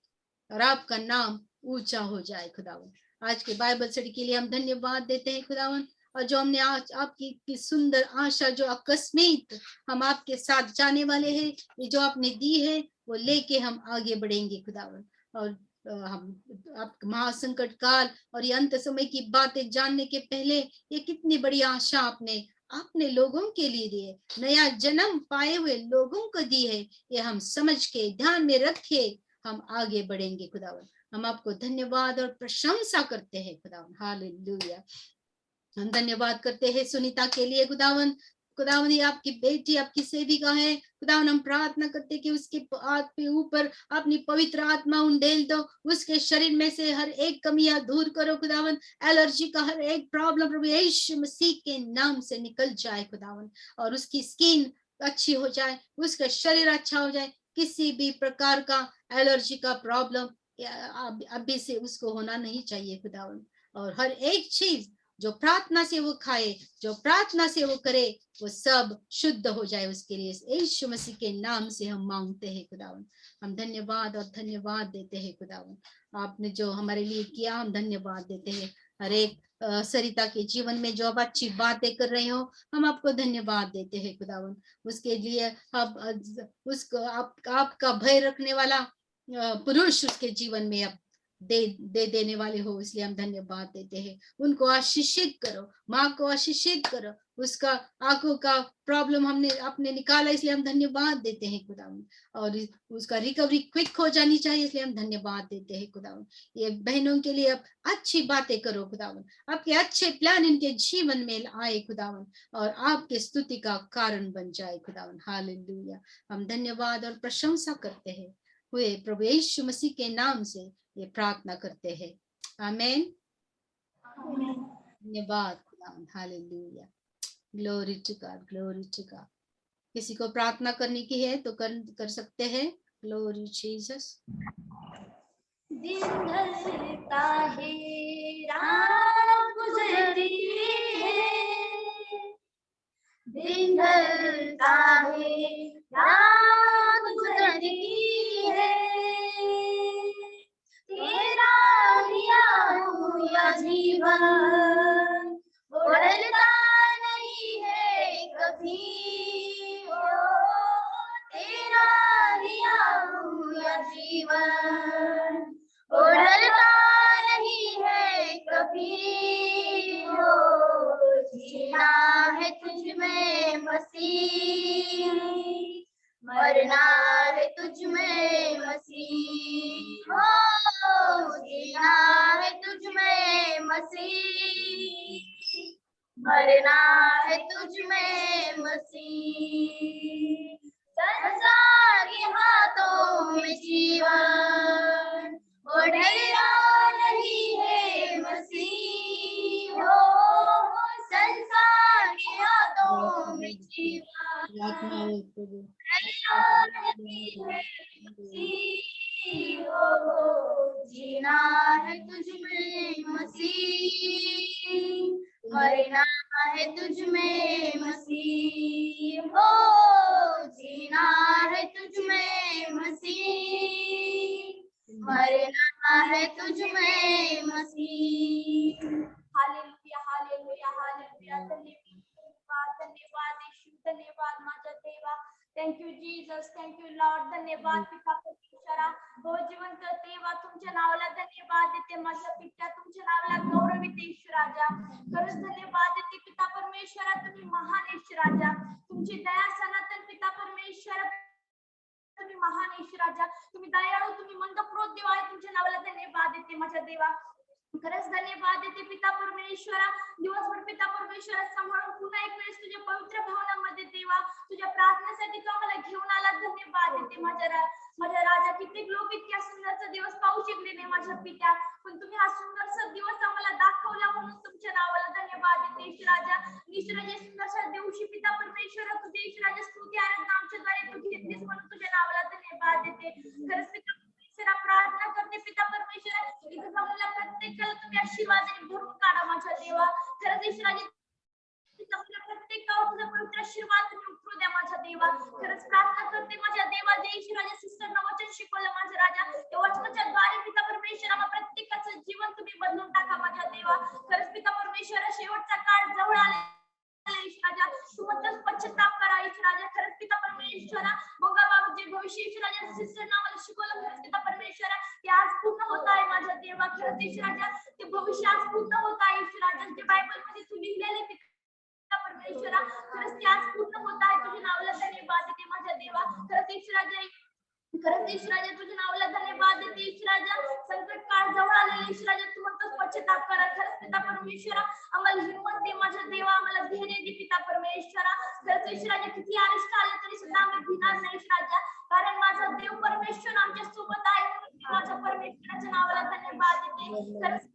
और आपका नाम ऊंचा हो जाए खुदावन। आज के बाइबल स्टडी के लिए हम धन्यवाद देते हैं खुदावन, और जो हमने आज आपकी सुंदर आशा जो आकस्मिक हम आपके साथ जाने वाले हैं, ये जो आपने दी है वो लेके हम आगे बढ़ेंगे खुदावन। और हम आप महासंकट काल और ये अंत समय की बातें जानने के पहले ये कितनी बड़ी आशा आपने अपने लोगों के लिए दी है, नया जन्म पाए हुए लोगों को दी है, ये हम समझ के ध्यान में रखे हम आगे बढ़ेंगे खुदावन। हम आपको धन्यवाद और प्रशंसा करते हैं खुदावन। हालेलुया। हम धन्यवाद करते हैं सुनीता के लिए खुदावन, खुदावन ये आपकी बेटी आपकी सेविका है खुदावन, हम प्रार्थना करते कि उसके पे ऊपर अपनी पवित्र आत्मा उंडेल दो, उसके शरीर में से हर एक कमियां दूर करो खुदावन, एलर्जी का हर एक प्रॉब्लम प्रभु यीशु मसीह के नाम से निकल जाए खुदावन, और उसकी स्किन अच्छी हो जाए, उसका शरीर अच्छा हो जाए, किसी भी प्रकार का एलर्जी का प्रॉब्लम अभी से उसको होना नहीं चाहिए खुदावन, और हर एक चीज जो प्रार्थना से वो खाए, जो प्रार्थना से वो करे, वो सब शुद्ध हो जाए उसके लिए, यीशु मसीह के नाम से हम मांगते हैं खुदावन। हम धन्यवाद और धन्यवाद देते हैं खुदावन, आपने जो हमारे लिए किया हम धन्यवाद देते हैं। हर एक सरिता के जीवन में जो आप अच्छी बातें कर रहे हो हम आपको धन्यवाद देते हैं खुदावन, उसके लिए अब उसको आपका भय रखने वाला पुरुष उसके जीवन में अब दे देने वाले हो, इसलिए हम धन्यवाद देते हैं। उनको आशीषित करो, माँ को आशीषित करो, उसका आंखों का प्रॉब्लम आपने निकाला, इसलिए हम धन्यवाद देते हैं खुदावन, और उसका रिकवरी क्विक हो जानी चाहिए, इसलिए हम धन्यवाद देते हैं खुदावन। ये बहनों के लिए अब अच्छी बातें करो खुदावन, आपके अच्छे प्लान इनके जीवन में आए खुदावन, और आपके स्तुति का कारण बन जाए खुदावन। हालेलुया, हम धन्यवाद और प्रशंसा करते हैं हुए प्रभु यीशु मसीह के नाम से ये प्रार्थना करते हैं, आमीन। धन्यवाद खुदावन, hallelujah, glory to God, glory to God. किसी को प्रार्थना करने की है तो कर सकते हैं। Glory Jesus. दिन ढलता है, रात गुजरती है, दिन ढलता है, रात गुजरती है, तेरा दिया हुआ जीवन उड़ता नहीं है कभी, ओ तेरा दिया हुआ जीवन उड़ता नहीं है कभी, ओ जीना है तुझ में मसीह, मरना है तुझ में मसीह, ओ जीना है तुझ में मसीह, मरना है तुझ में मसीह, संसार के हाथों में जीवन वो ढेरा नहीं है मसीह, हो संसार के हाथों में जीवन ढेरा नहीं है मसीह, हो जीना है तुझ में मसीह, मरना है तुझ में मसीह, हो जीना है तुझ में मसीह, मरना है तुझ में मसीह। Hallelujah, hallelujah, hallelujah. धन्यवाद, धन्यवाद यीशु, धन्यवाद माझा देवा। Thank you Jesus, thank you Lord. धन्यवाद पिता परमेश्वरा, हो जिवंत देवा, तुमच्या नावाला धन्यवाद देते माझ्या पित्या, तुमच्या नावाला गौरविते ईश्वर राजा. खरंच धन्यवाद देते पिता परमेश्वरा, तुम्ही महान ईश्वर राजा, तुमची दया सनातन पिता परमेश्वरा, तुम्ही महान ईश्वर राजा, तुम्ही दयाळू, तुम्ही मंदक्रोध देव आहे, तुमच्या नावाला धन्यवाद देते माझ्या देवा. खरंच धन्यवाद देते पिता परमेश्वरा, दिवसभर पिता परमेश्वरा सांभाळून पुन्हा एक वेळेस तुझ्या पवित्र भवनामध्ये देवा, तुझ्या प्रार्थनेसाठी तू आम्हाला घेऊन आला, धन्यवाद देते माझ्या राजा. कित्येक लोक इतक्या सुंदरचा दिवस पाहू शकले नाही माझ्या पित्या, पण तुम्ही हा सुंदरसा दिवस आम्हाला दाखवला म्हणून तुमच्या नावाला धन्यवाद देते ईश्वर राजा. ईश्वर राजा, सुंदरशा दिवशी पिता परमेश्वरा तुझे ईश्वर राजा स्तुती आराधना आमच्याद्वारे तू घेतलीस म्हणून तुझ्या नावाला धन्यवाद देते. खरंच पिता परमेश्वरा प्रार्थना करते पिता परमेश्वरा, इथे जमलेल्या प्रत्येकाला तुम्ही आशीर्वादाने भरून काढा माझ्या देवा. खरंच ईश्वर राजा प्रत्येकावर तुझा पवित्र आशीर्वाद तुम्ही उतरू द्या माझ्या देवा. खरंच प्रार्थना करते माझ्या देवा, जे ईश्वर राजा सिस्टरनं वचन शिकवलं माझ्या राजा, त्या वचनाच्या द्वारे पिता परमेश्वरा मग प्रत्येकाचं जीवन तुम्ही बदलून टाका माझ्या देवा. खरंच पिता परमेश्वरा, शेवटचा काळ जवळ आला ईश्वर राजा, तू म्हणतोस पश्चाताप करा ईश्वर राजा. खरंच पिता परमेश्वरा, बघा बाबा जे भविष्य ईश्वर राजा सिस्टरनं आम्हाला शिकवलं, खरंच पिता परमेश्वरा ते आज पूर्ण होत आहे माझ्या देवा. खरंच ईश्वर राजा ते भविष्य आज पूर्ण होत आहे ईश्वर राजा, जे बायबल मध्ये तू लिहिलेले पिता परमेश्वरा, खरंच ते आज पूर्ण होत आहे. तुझ्या नावाला धन्यवाद देते माझ्या देवा. खरंच ईश्वर राजा, खरंच ईश्वर राजा तुझ्या नावाला धन्यवाद देते ईश्वर राजा. संकट काळ जवळ आलेले ईश्वर राजा, तू म्हणतोस स्वच्छता करा खरंच पिता परमेश्वरा आम्हाला हिंमत दे माझ्या देवा आम्हाला धैर्य दे पिता परमेश्वरा खरंच ईश्वराजा किती अरिष्ट आले तरी सुद्धा आम्ही भिणार नाही ईश्वराजा कारण माझा देव परमेश्वर आमच्या सोबत आहे म्हणून मी माझ्या परमेश्वराच्या नावाला धन्यवाद देते खरंच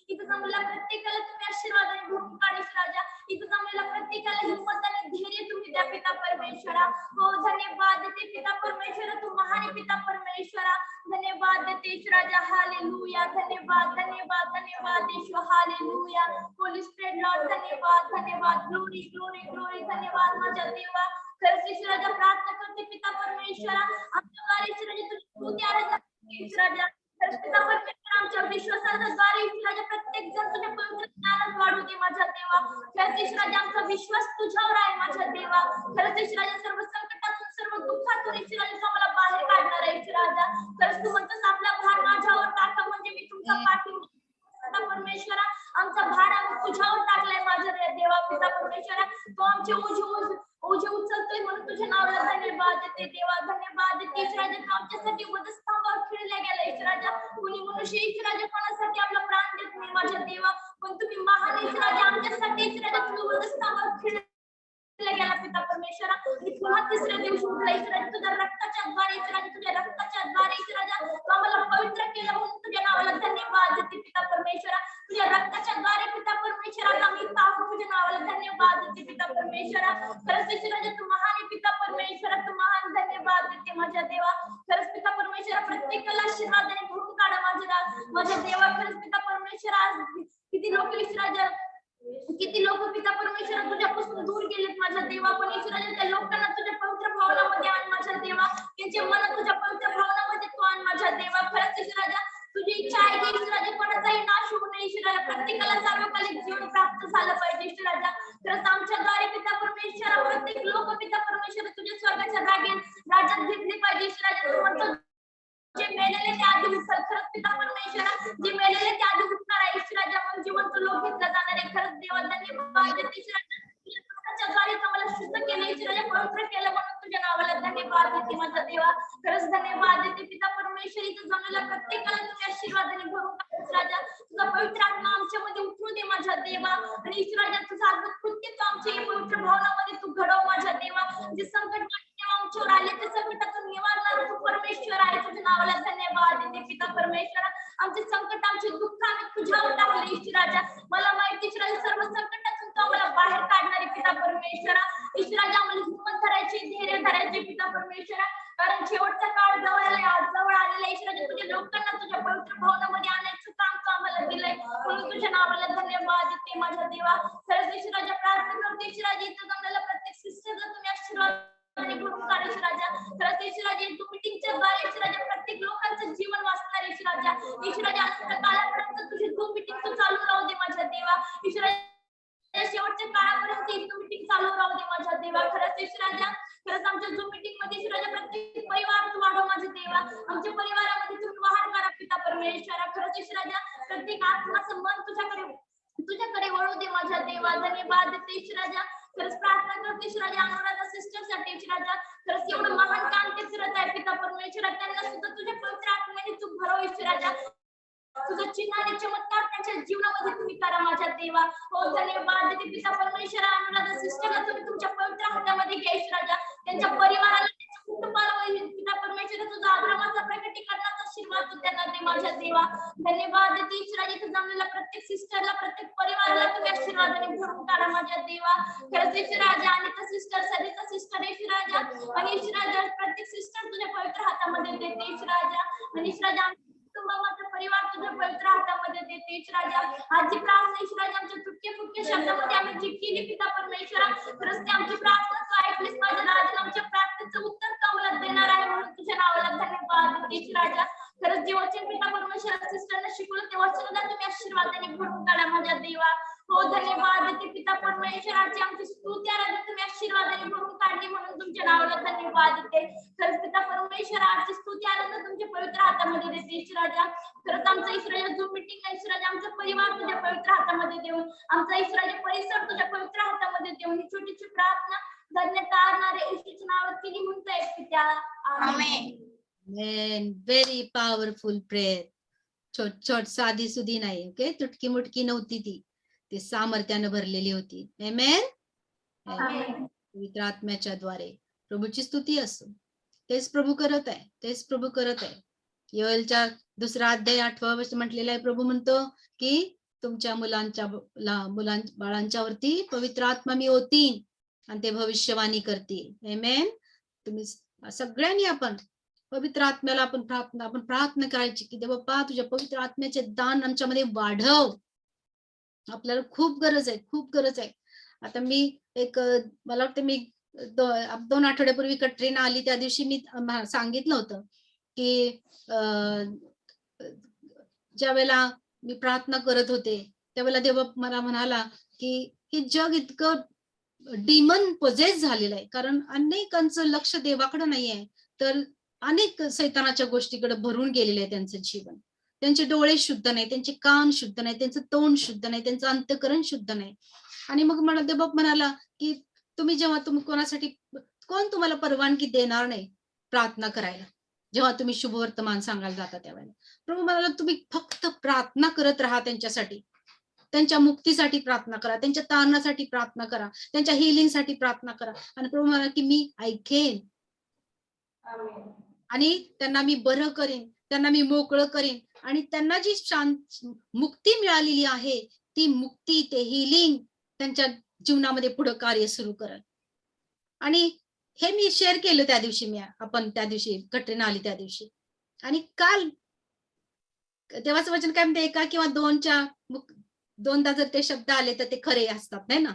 इथं जमलेल्या प्रत्येकाला तुम्ही आशीर्वादाने भरून काढ ईश्वराजा इथं जमलेल्या प्रत्येकाला हिंमत आणि धैर्य तुम्ही द्या पिता परमेश्वरा हो धन्यवाद देते पिता परमेश्वरा तू महान पिता परमेश्वरा धन्यवाद देते ईश्वराजा हालेलुया धन्यवाद धन्यवाद धन्यवाद ईश्वर हालेलुया होली स्पिरिट लॉर्ड धन्यवाद धन्यवाद ग्लोरी ग्लोरी ग्लोरी धन्यवाद माझ्या देवा खरंच ईश्वराजा प्रार्थना करते पिता परमेश्वरा आमच्याद्वारे ईश्वराजा तुझी स्तुती आराधना ईश्वराजा पिता परमेश्वर आमच्या विश्वासाच्या द्वारे ईश्वराजा प्रत्येक जण तुझ्या पवित्र ज्ञानात वाढू दे माझ्या देवा खरंच ईश्वराजा आमचा विश्वास तुझ्यावर आहे माझ्या देवा खरंच ईश्वराजा सर्व संकटातून सर्व दुःखातून ईश्वराजा तू आम्हाला बाहेर काढणार आहे ईश्वराजा खरंच तू म्हणतोस आपला भार माझ्यावर टाका म्हणजे मी तुमचा पाठीवर परमेश्वरा आमचा भार आम्ही तुझ्यावर टाकलाय माझ्या देवा पिता परमेश्वरा तो आमचे ओझे उचलतोय म्हणून तुझ्या नावाला धन्यवाद देते देवा धन्यवाद देते ईश्वराजा तू आमच्यासाठी वधस्तंभावर खिळल्या गेला ईश्वराजा कुणी मनुष्य ईश्वराजा कोणासाठी आपला प्राण देत नाही माझ्या देवा पण तुम्ही महान ईश्वराजा आमच्यासाठी ईश्वराजा तू वधस्तंभावर खिळल्या गेला पिता परमेश्वरा मी पुन्हा तिसऱ्या दिवशी उठला ईश्वराजा तुझ्या रक्ताच्या द्वारे ईश्वराजा तुझ्या रक्ताच्या द्वारे ईश्वराजा तू आम्हाला पवित्र केलं म्हणून तुझ्या नावाला धन्यवाद देते पिता परमेश्वरा तुझ्या रक्ताच्या द्वारे पिता परमेश्वरा आम्ही पाहू तुझ्या नावाला धन्यवाद देते पिता परमेश्वरा खरंच ईश्वराजा तू महान पिता परमेश्वरा तू महान धन्यवाद देते माझ्या देवा खरंच पिता परमेश्वरा प्रत्येकाला आशीर्वादाने भरून काढा माझ्या देवा खरंच पिता परमेश्वरा किती लोक ईश्वराजा किती लोक पिता परमेश्वरा तुझ्यापासून दूर गेलेत माझ्या देवा पण ईश्वराजा त्या लोकांना तुझ्या पवित्र भावनामध्ये आण माझ्या देवा त्यांचे मन तुझ्या पवित्र भावनामध्ये तू आण माझ्या देवा खरंच ईश्वराजा तुझी इच्छा आहे की ईश्वराजा कोणाचाही नाश होऊ नये ईश्वराजा प्रत्येकाला सार्वकालिक जीवन प्राप्त झालं पाहिजे ईश्वराजा खरंच आमच्याद्वारे पिता परमेश्वरा प्रत्येक लोक पिता परमेश्वरा तुझ्या स्वर्गाच्या जागेत राज्यात घेतले पाहिजे ईश्वराजा तू म्हणतो जे मेलेले ते आधी उठतात खरंच पिता परमेश्वरा जे मेलेले ते आधी उठणार आहे ईश्वराजा म्हणून जिवंत लोक घेतला जाणार आहे खरंच देवा धन्यवाद देते ईश्वराजा तुझ्या द्वारे आम्हाला शुद्ध केलं ईश्वराजा पवित्र केलं म्हणून तुझ्या नावाला धन्यवाद देते माझा देवा खरंच धन्यवाद देते पिता परमेश्वर इथं जमलेल्या प्रत्येकाला तुम्ही आशीर्वादाने भरून ईश्वराजा तुझा पवित्र आत्मा आमच्यामध्ये उतरू दे माझ्या देवा आणि ईश्वराजा तुझा अद्भुत कृत्य तू आमच्या पवित्र भावनामध्ये तू घडव माझ्या देवा जे संकट आमच्यावर आले ते संकटातून निवारणार तू परमेश्वर आहे तुझ्या नावाला धन्यवाद देते पिता परमेश्वरा आमचे संकट आमचे दुःख आम्ही तुझ्यावर टाकले ईश्वराजा मला माहिती ईश्वराजा सर्व संकटातून तू आम्हाला बाहेर काढणारे पिता परमेश्वरा ईश्वराजा आम्हाला हिंमत धरायची धैर्य धरायचे पिता परमेश्वरा कारण शेवटचा काळ जवळ आलेला ईश्वराजा तुझ्या लोकांना तुझ्या पवित्र भावनामध्ये आणायचं काम तू आम्हाला दिलंय म्हणून तुझ्या नावाला धन्यवाद देते माझ्या देवा खरंच ईश्वराजा प्रार्थना करते ईश्वराजा इथं जमलेल्या प्रत्येक सिस्टरला तुम्ही आशीर्वाद भरून काढ ईश्वराजा खरंच ईश्वराजा तू मीटिंगच्या द्वारे ईश्वराजा प्रत्येक लोकांचं जीवन वाचणार ईश्वराजा ईश्वराजा अनंत काळापर्यंत तुझी तू मीटिंग तू चालू राहू दे माझ्या देवा ईश्वराजा शेवटच्या काळापर्यंत तू मीटिंग चालू राहू दे माझ्या देवा खरंच ईश्वराजा खरंच आमच्या झूम मीटिंग मध्ये ईश्वराजा प्रत्येक परिवार तू वाढव माझ्या देवा आमच्या परिवारामध्ये तुम्ही वाढ करा पिता परमेश्वरा खरंच ईश्वराजा प्रत्येक आत्माचं मन तुझ्याकडे वळू दे माझ्या देवा धन्यवाद देते ईश्वराजा खरंच प्रार्थना करते ईश्वराजा अनुराधा सिस्टरसाठी ईश्वराजा खरंच एवढं महान काम ते करत आहे पिता परमेश्वरा त्यांना सुद्धा तुझ्या पवित्र आत्म्याने तू भरव ईश्वराजा तुझं चिन्ह आणि चमत्कार त्यांच्या जीवनामध्ये तुम्ही करा माझ्या देवा हो धन्यवाद देते पिता परमेश्वरा अनुराधा सिस्टरला तुम्ही तुमच्या पवित्र हातामध्ये घ्या ईश्वराजा त्यांच्या परिवाराला त्यांच्या कुटुंबाला पिता परमेश्वरा तुझा आग्रहाचा प्रकटीकरणाचा आशीर्वाद तू त्यांना दे माझ्या देवा धन्यवाद देते ईश्वराजा इथं जमलेल्या प्रत्येक सिस्टरला प्रत्येक परिवाराला तुम्ही आशीर्वादाने भरून काढा माझ्या देवा खरंच ईश्वराजा आणि त्या सिस्टर सरिता सिस्टर ईश्वराजा आणि ईश्वराजा प्रत्येक सिस्टर तुझ्या पवित्र हातामध्ये देते ईश्वराजा आणि ईश्वराजा कुटुंबाचा परिवार तुझ्या पवित्र हातामध्ये देते ईश्वराजा आजची प्रार्थना ईश्वराजा आमच्या तुटके शब्दामध्ये आम्ही जी केली पिता परमेश्वरा खरंच ते आमची प्रार्थना तू ऐकलीस माझ्या राजा आमच्या प्रार्थनेचं उत्तर तू आम्हाला देणार आहे म्हणून तुझ्या नावाला धन्यवाद देते ईश्वराजा खरंच जे वचन पिता परमेश्वरा सिस्टरने शिकवलं ते वचनाला तुम्ही आशीर्वादाने भरून काढा माझ्या देवा हो धन्यवाद देते पिता परमेश्वराची आमची स्तुती आराधना तुम्ही आशीर्वादाने भरून काढली म्हणून तुमच्या नावाला धन्यवाद देते खरंच पिता परमेश्वरा आजची स्तुती आराधना तुमच्या पवित्र हातामध्ये देते ईश्वराजा खरंच आमचा ईश्वराजा झूम मीटिंग ईश्वराजा आमचा परिवार तुझ्या पवित्र हातामध्ये देऊन आमचा ईश्वराजा परिसर तुझ्या पवित्र हातामध्ये देऊन ही छोटीशी प्रार्थना धन्यता आणणारे येशूच्या नावात केली म्हणतोय पित्या आमेन Amen. Very powerful prayer. छोट साधी सुधी नाही. ओके, तुटकी मुटकी नव्हती ती सामर्थ्यानं भरलेली होती. आमेन. पवित्र आत्म्याच्या द्वारे प्रभूची स्तुती असो. तेच प्रभू करत आहे. योएलच्या 2 अध्याय 8 वचन म्हटलेलं आहे. प्रभू म्हणतो की तुमच्या बाळांच्या वरती पवित्र आत्मा मी ओतीन आणि ते भविष्यवाणी करतील. आमेन. तुम्ही सगळ्यांनी आपण पवित्र आत्म्याला आपण प्रार्थना करायची की देव बाप्पा तुझ्या पवित्र आत्म्याचे दान आमच्यामध्ये वाढव. आपल्याला खूप गरज आहे. आता मी मला वाटतं मी 2 आठवड्यापूर्वी कटरीना आली त्या दिवशी मी सांगितलं होतं की ज्या वेळेला मी प्रार्थना करत होते त्यावेळेला देव मला म्हणाला की हे जग इतकं डिमन पोजेस झालेलं आहे, कारण अनेकांचं लक्ष देवाकडे नाहीये, तर अनेक सैतानाच्या गोष्टीकडे भरून गेलेले आहे त्यांचं जीवन. त्यांचे डोळे शुद्ध नाही, त्यांचे कान शुद्ध नाही, त्यांचं तोंड शुद्ध नाही, त्यांचं अंतःकरण शुद्ध नाही. आणि मग मला देवबाप म्हणाला की जेव्हा तुम्ही कोणासाठी कोण तुम्हाला परवानगी देणार नाही प्रार्थना करायला, जेव्हा तुम्ही शुभवर्तमान सांगायला जाता त्यावेळेला. प्रभू म्हणाला तुम्ही फक्त प्रार्थना करत राहा त्यांच्यासाठी, त्यांच्या मुक्तीसाठी प्रार्थना करा, त्यांच्या तारणासाठी प्रार्थना करा, त्यांच्या हिलिंगसाठी प्रार्थना करा. आणि प्रभू म्हणाला की मी ऐकेन आणि त्यांना मी बरं करेन, त्यांना मी मोकळं करेन आणि त्यांना जी मुक्ती मिळालेली आहे ती मुक्ती, ते हिलिंग त्यांच्या जीवनामध्ये पुढे कार्य सुरू करेल. आणि हे मी शेअर केलं त्या दिवशी, आपण त्या दिवशी कटरीना आली त्या दिवशी. आणि काल देवाचं वचन काय म्हणते, 1 किंवा 2दा जर ते शब्द आले तर ते खरे असतात, नाही ना.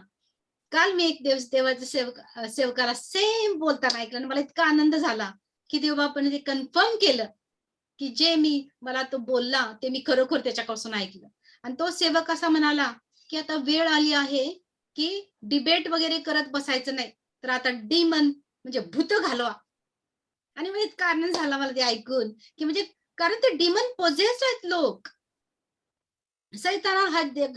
काल मी एक दिवस देवाच्या सेवकाला सेम बोलताना ऐकलं आणि मला इतका आनंद झाला की देवबापाने ते कन्फर्म केलं की जे मला तो बोलला ते मी खरोखर त्याच्यापासून ऐकलं. आणि तो सेवक असा म्हणाला की आता वेळ आली आहे की डिबेट वगैरे करत बसायचं नाही, तर आता डिमन म्हणजे भूत घालवा. आणि म्हणजे इतका आनंद झाला मला ते ऐकून की म्हणजे कारण ते डिमन पोजेस्ड आहेत लोक. सैतान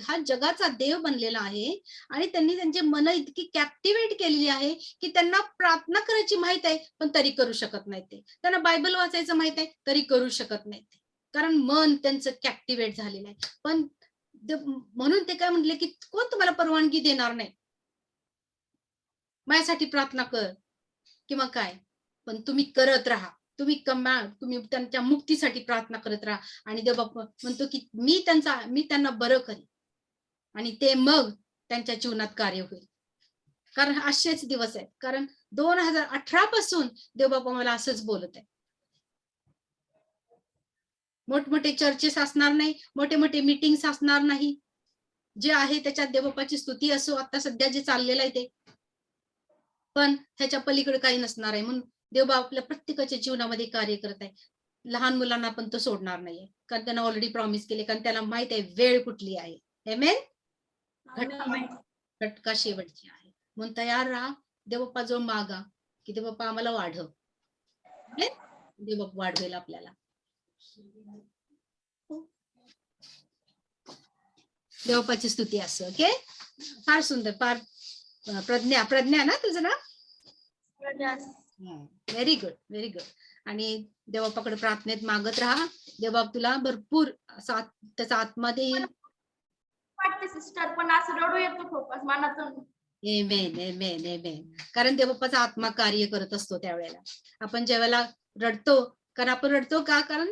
हा जगाचा देव बनलेला आहे आणि त्यांनी त्यांची मन इतकी कॅप्टिवेट केलेली आहे की त्यांना प्रार्थना करायची माहित आहे पण तरी करू शकत नाही ते. त्यांना बायबल वाचायचं माहित आहे तरी करू शकत नाही ते, कारण मन त्यांचं कॅप्टिवेट झालेलं आहे. पण म्हणून ते काय म्हटले की कोण तुम्हाला परवानगी देणार नाही माझ्यासाठी प्रार्थना कर किंवा काय, पण तुम्ही करत राहा. तुम्ही त्यांच्या मुक्तीसाठी प्रार्थना करत राहा. आणि देवबाप म्हणतो की मी त्यांना बरं करेन आणि ते मग त्यांच्या जीवनात कार्य होईल. कारण असेच दिवस आहेत, कारण 2018 पासून देवबाप मला असंच बोलत आहे. मोठमोठे चर्चेस असणार नाही, मोठे मीटिंग्स असणार नाही. जे आहे त्याच्यात देवबापाची स्तुती असो, आता सध्या जे चाललेलं आहे ते, पण ह्याच्या पलीकडे काही नसणार आहे. म्हणून देवबाप आपल्या प्रत्येकाच्या जीवनामध्ये कार्य करत आहे. लहान मुलांना पण तो सोडणार नाहीये, कारण त्यांना ऑलरेडी प्रॉमिस केले, कारण त्याला माहित आहे वेळ कुठली आहे. आमेन. घटका शेवटची आहे. म्हणून तयार राहा. देवबाप्पा जो मागा की देवबाप्पा आम्हाला वाढव. देवबाप वाढवेल आपल्याला. देवबाप्पाची स्तुती असो. ओके, फार सुंदर. फार प्रज्ञा ना तुझं नाव? Very good. आणि देवबापाकडे प्रार्थनेत मागत राहा. देवबाप तुला भरपूर त्याचा आत्मा देईल. सिस्टर पण असं रडू येतो खूपच मनातून. आमेन. कारण देवबापाचा आत्मा कार्य करत असतो त्यावेळेला. आपण ज्यावेळेला रडतो, कारण आपण रडतो का, कारण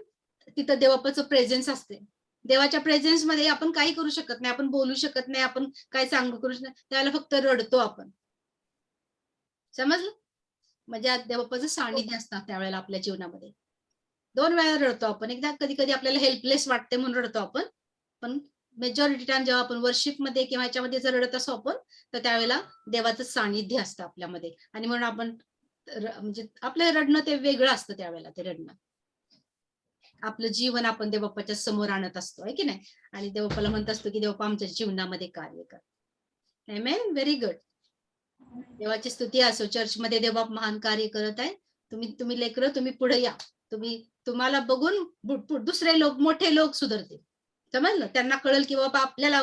तिथं देवबापाचं प्रेझेन्स असते. देवाच्या प्रेझेन्स मध्ये आपण काही करू शकत नाही, आपण बोलू शकत नाही, आपण काय सांगू करू शकत नाही, त्यावेळेला फक्त रडतो आपण. समजलं? म्हणजे देवबापाचं सानिध्य असतात त्यावेळेला आपल्या जीवनामध्ये. 2 वेळा रडतो आपण. एकदा कधी आपल्याला हेल्पलेस वाटते म्हणून रडतो आपण, पण मेजॉरिटी टाइम जेव्हा आपण वर्शिप मध्ये किंवा ह्याच्यामध्ये जर रडत असो आपण, तर त्यावेळेला देवाचं सानिध्य असतं आपल्यामध्ये. आणि म्हणून आपण म्हणजे आपलं रडणं ते वेगळं असतं त्यावेळेला. ते रडणं आपलं जीवन आपण देवबापाच्या समोर आणत असतो, आहे की नाही. आणि देवबापाला म्हणत असतो की देवबापा आमच्या जीवनामध्ये कार्य कर. आमेन. Very good. देवाची स्तुती असो. चर्चमध्ये देवबाप महान कार्य करत आहे. तुम्ही लेकरं तुम्ही पुढे या. तुम्हाला बघून दुसरे लोक, मोठे लोक सुधारतील. समजलं? त्यांना कळेल की बाबा आपल्याला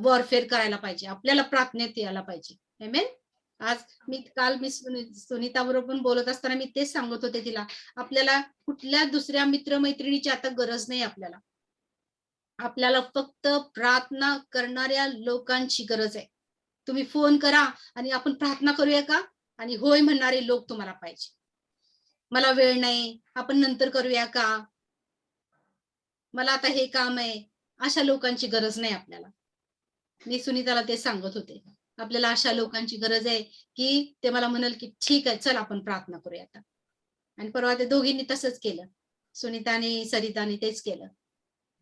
वॉरफेअर करायला पाहिजे, आपल्याला प्रार्थनेत यायला पाहिजे. आमेन. काल मी सुनीता बरोबर पण बोलत असताना मी तेच सांगत होते तिला, आपल्याला कुठल्या दुसऱ्या मित्रमैत्रिणीची आता गरज नाही आपल्याला. आपल्याला फक्त प्रार्थना करणाऱ्या लोकांची गरज आहे. तुम्ही फोन करा आणि आपण प्रार्थना करूया का, आणि होय म्हणणारे लोक तुम्हाला पाहिजे. मला वेळ नाही, आपण नंतर करूया का, मला आता हे काम आहे, अशा लोकांची गरज नाही आपल्याला. मी सुनीताला ते सांगत होते, आपल्याला अशा लोकांची गरज आहे की ते मला म्हणाल की ठीक आहे चल आपण प्रार्थना करूया आता. आणि परवा ते दोघींनी तसंच केलं, सुनीता आणि सरिताने तेच केलं.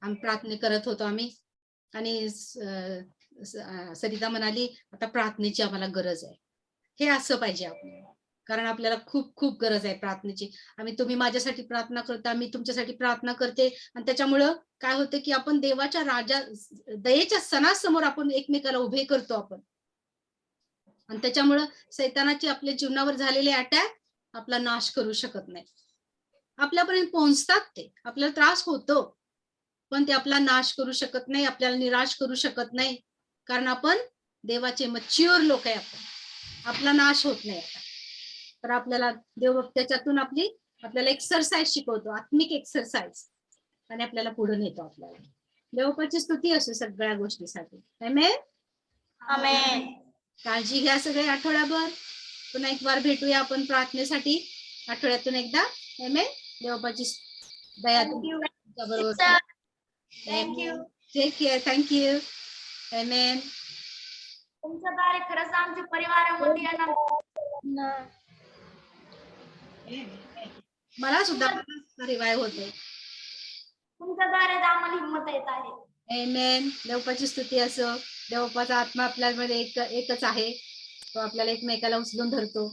आम्ही प्रार्थना करत होतो आम्ही, आणि सरिता म्हणाली आता प्रार्थनेची आम्हाला गरज आहे. हे असं पाहिजे आपल्याला, कारण आपल्याला खूप खूप गरज आहे प्रार्थनेची. तुम्ही माझ्यासाठी प्रार्थना करता, मी तुमच्यासाठी प्रार्थना करते, आणि त्याच्यामुळं काय होतं की आपण देवाच्या दयेच्या सणासमोर आपण एकमेकाला उभे करतो आपण, आणि त्याच्यामुळं सैतानाचे आपल्या जीवनावर झालेले अटॅक आपला नाश करू शकत नाही. आपल्यापर्यंत पोहोचतात, ते आपल्याला त्रास होतो, पण ते आपला नाश करू शकत नाही, आपल्याला निराश करू शकत नाही, कारण आपण देवाचे मच्युअर लोक आहे. आपला नाश होत नाही. आता तर आपल्याला देव त्याच्यातून आपल्याला एक्सरसाइज शिकवतो, आत्मिक एक्सरसाइज, आणि आपल्याला पुढे नेतो. आपल्याला देवाची स्तुती असो सगळ्या गोष्टीसाठी. आमेन. आमेन. काळजी घ्या सगळे आठवड्याभर. पुन्हा एक वार भेटूया आपण प्रार्थनेसाठी आठवड्यातून एकदा. आमेन. देवाची दया तुमच्या बरोबर. Thank you. Take care. Thank you. Amen. तुमच्याद्वारे खरंच आमच्या परिवारामध्ये मला सुद्धा रिवाइव होते. तुमच्याद्वारे आम्हाला हिंमत येत आहे. आमेन. देवाची स्तुती असो. देवाचा आत्मा आपल्यामध्ये एकच आहे, तो आपल्याला एकमेकाला उचलून धरतो.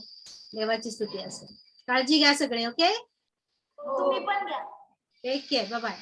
देवाची स्तुती असो. काळजी घ्या सगळे. ओके. तुम्ही पण घ्या. Take care. Bye bye.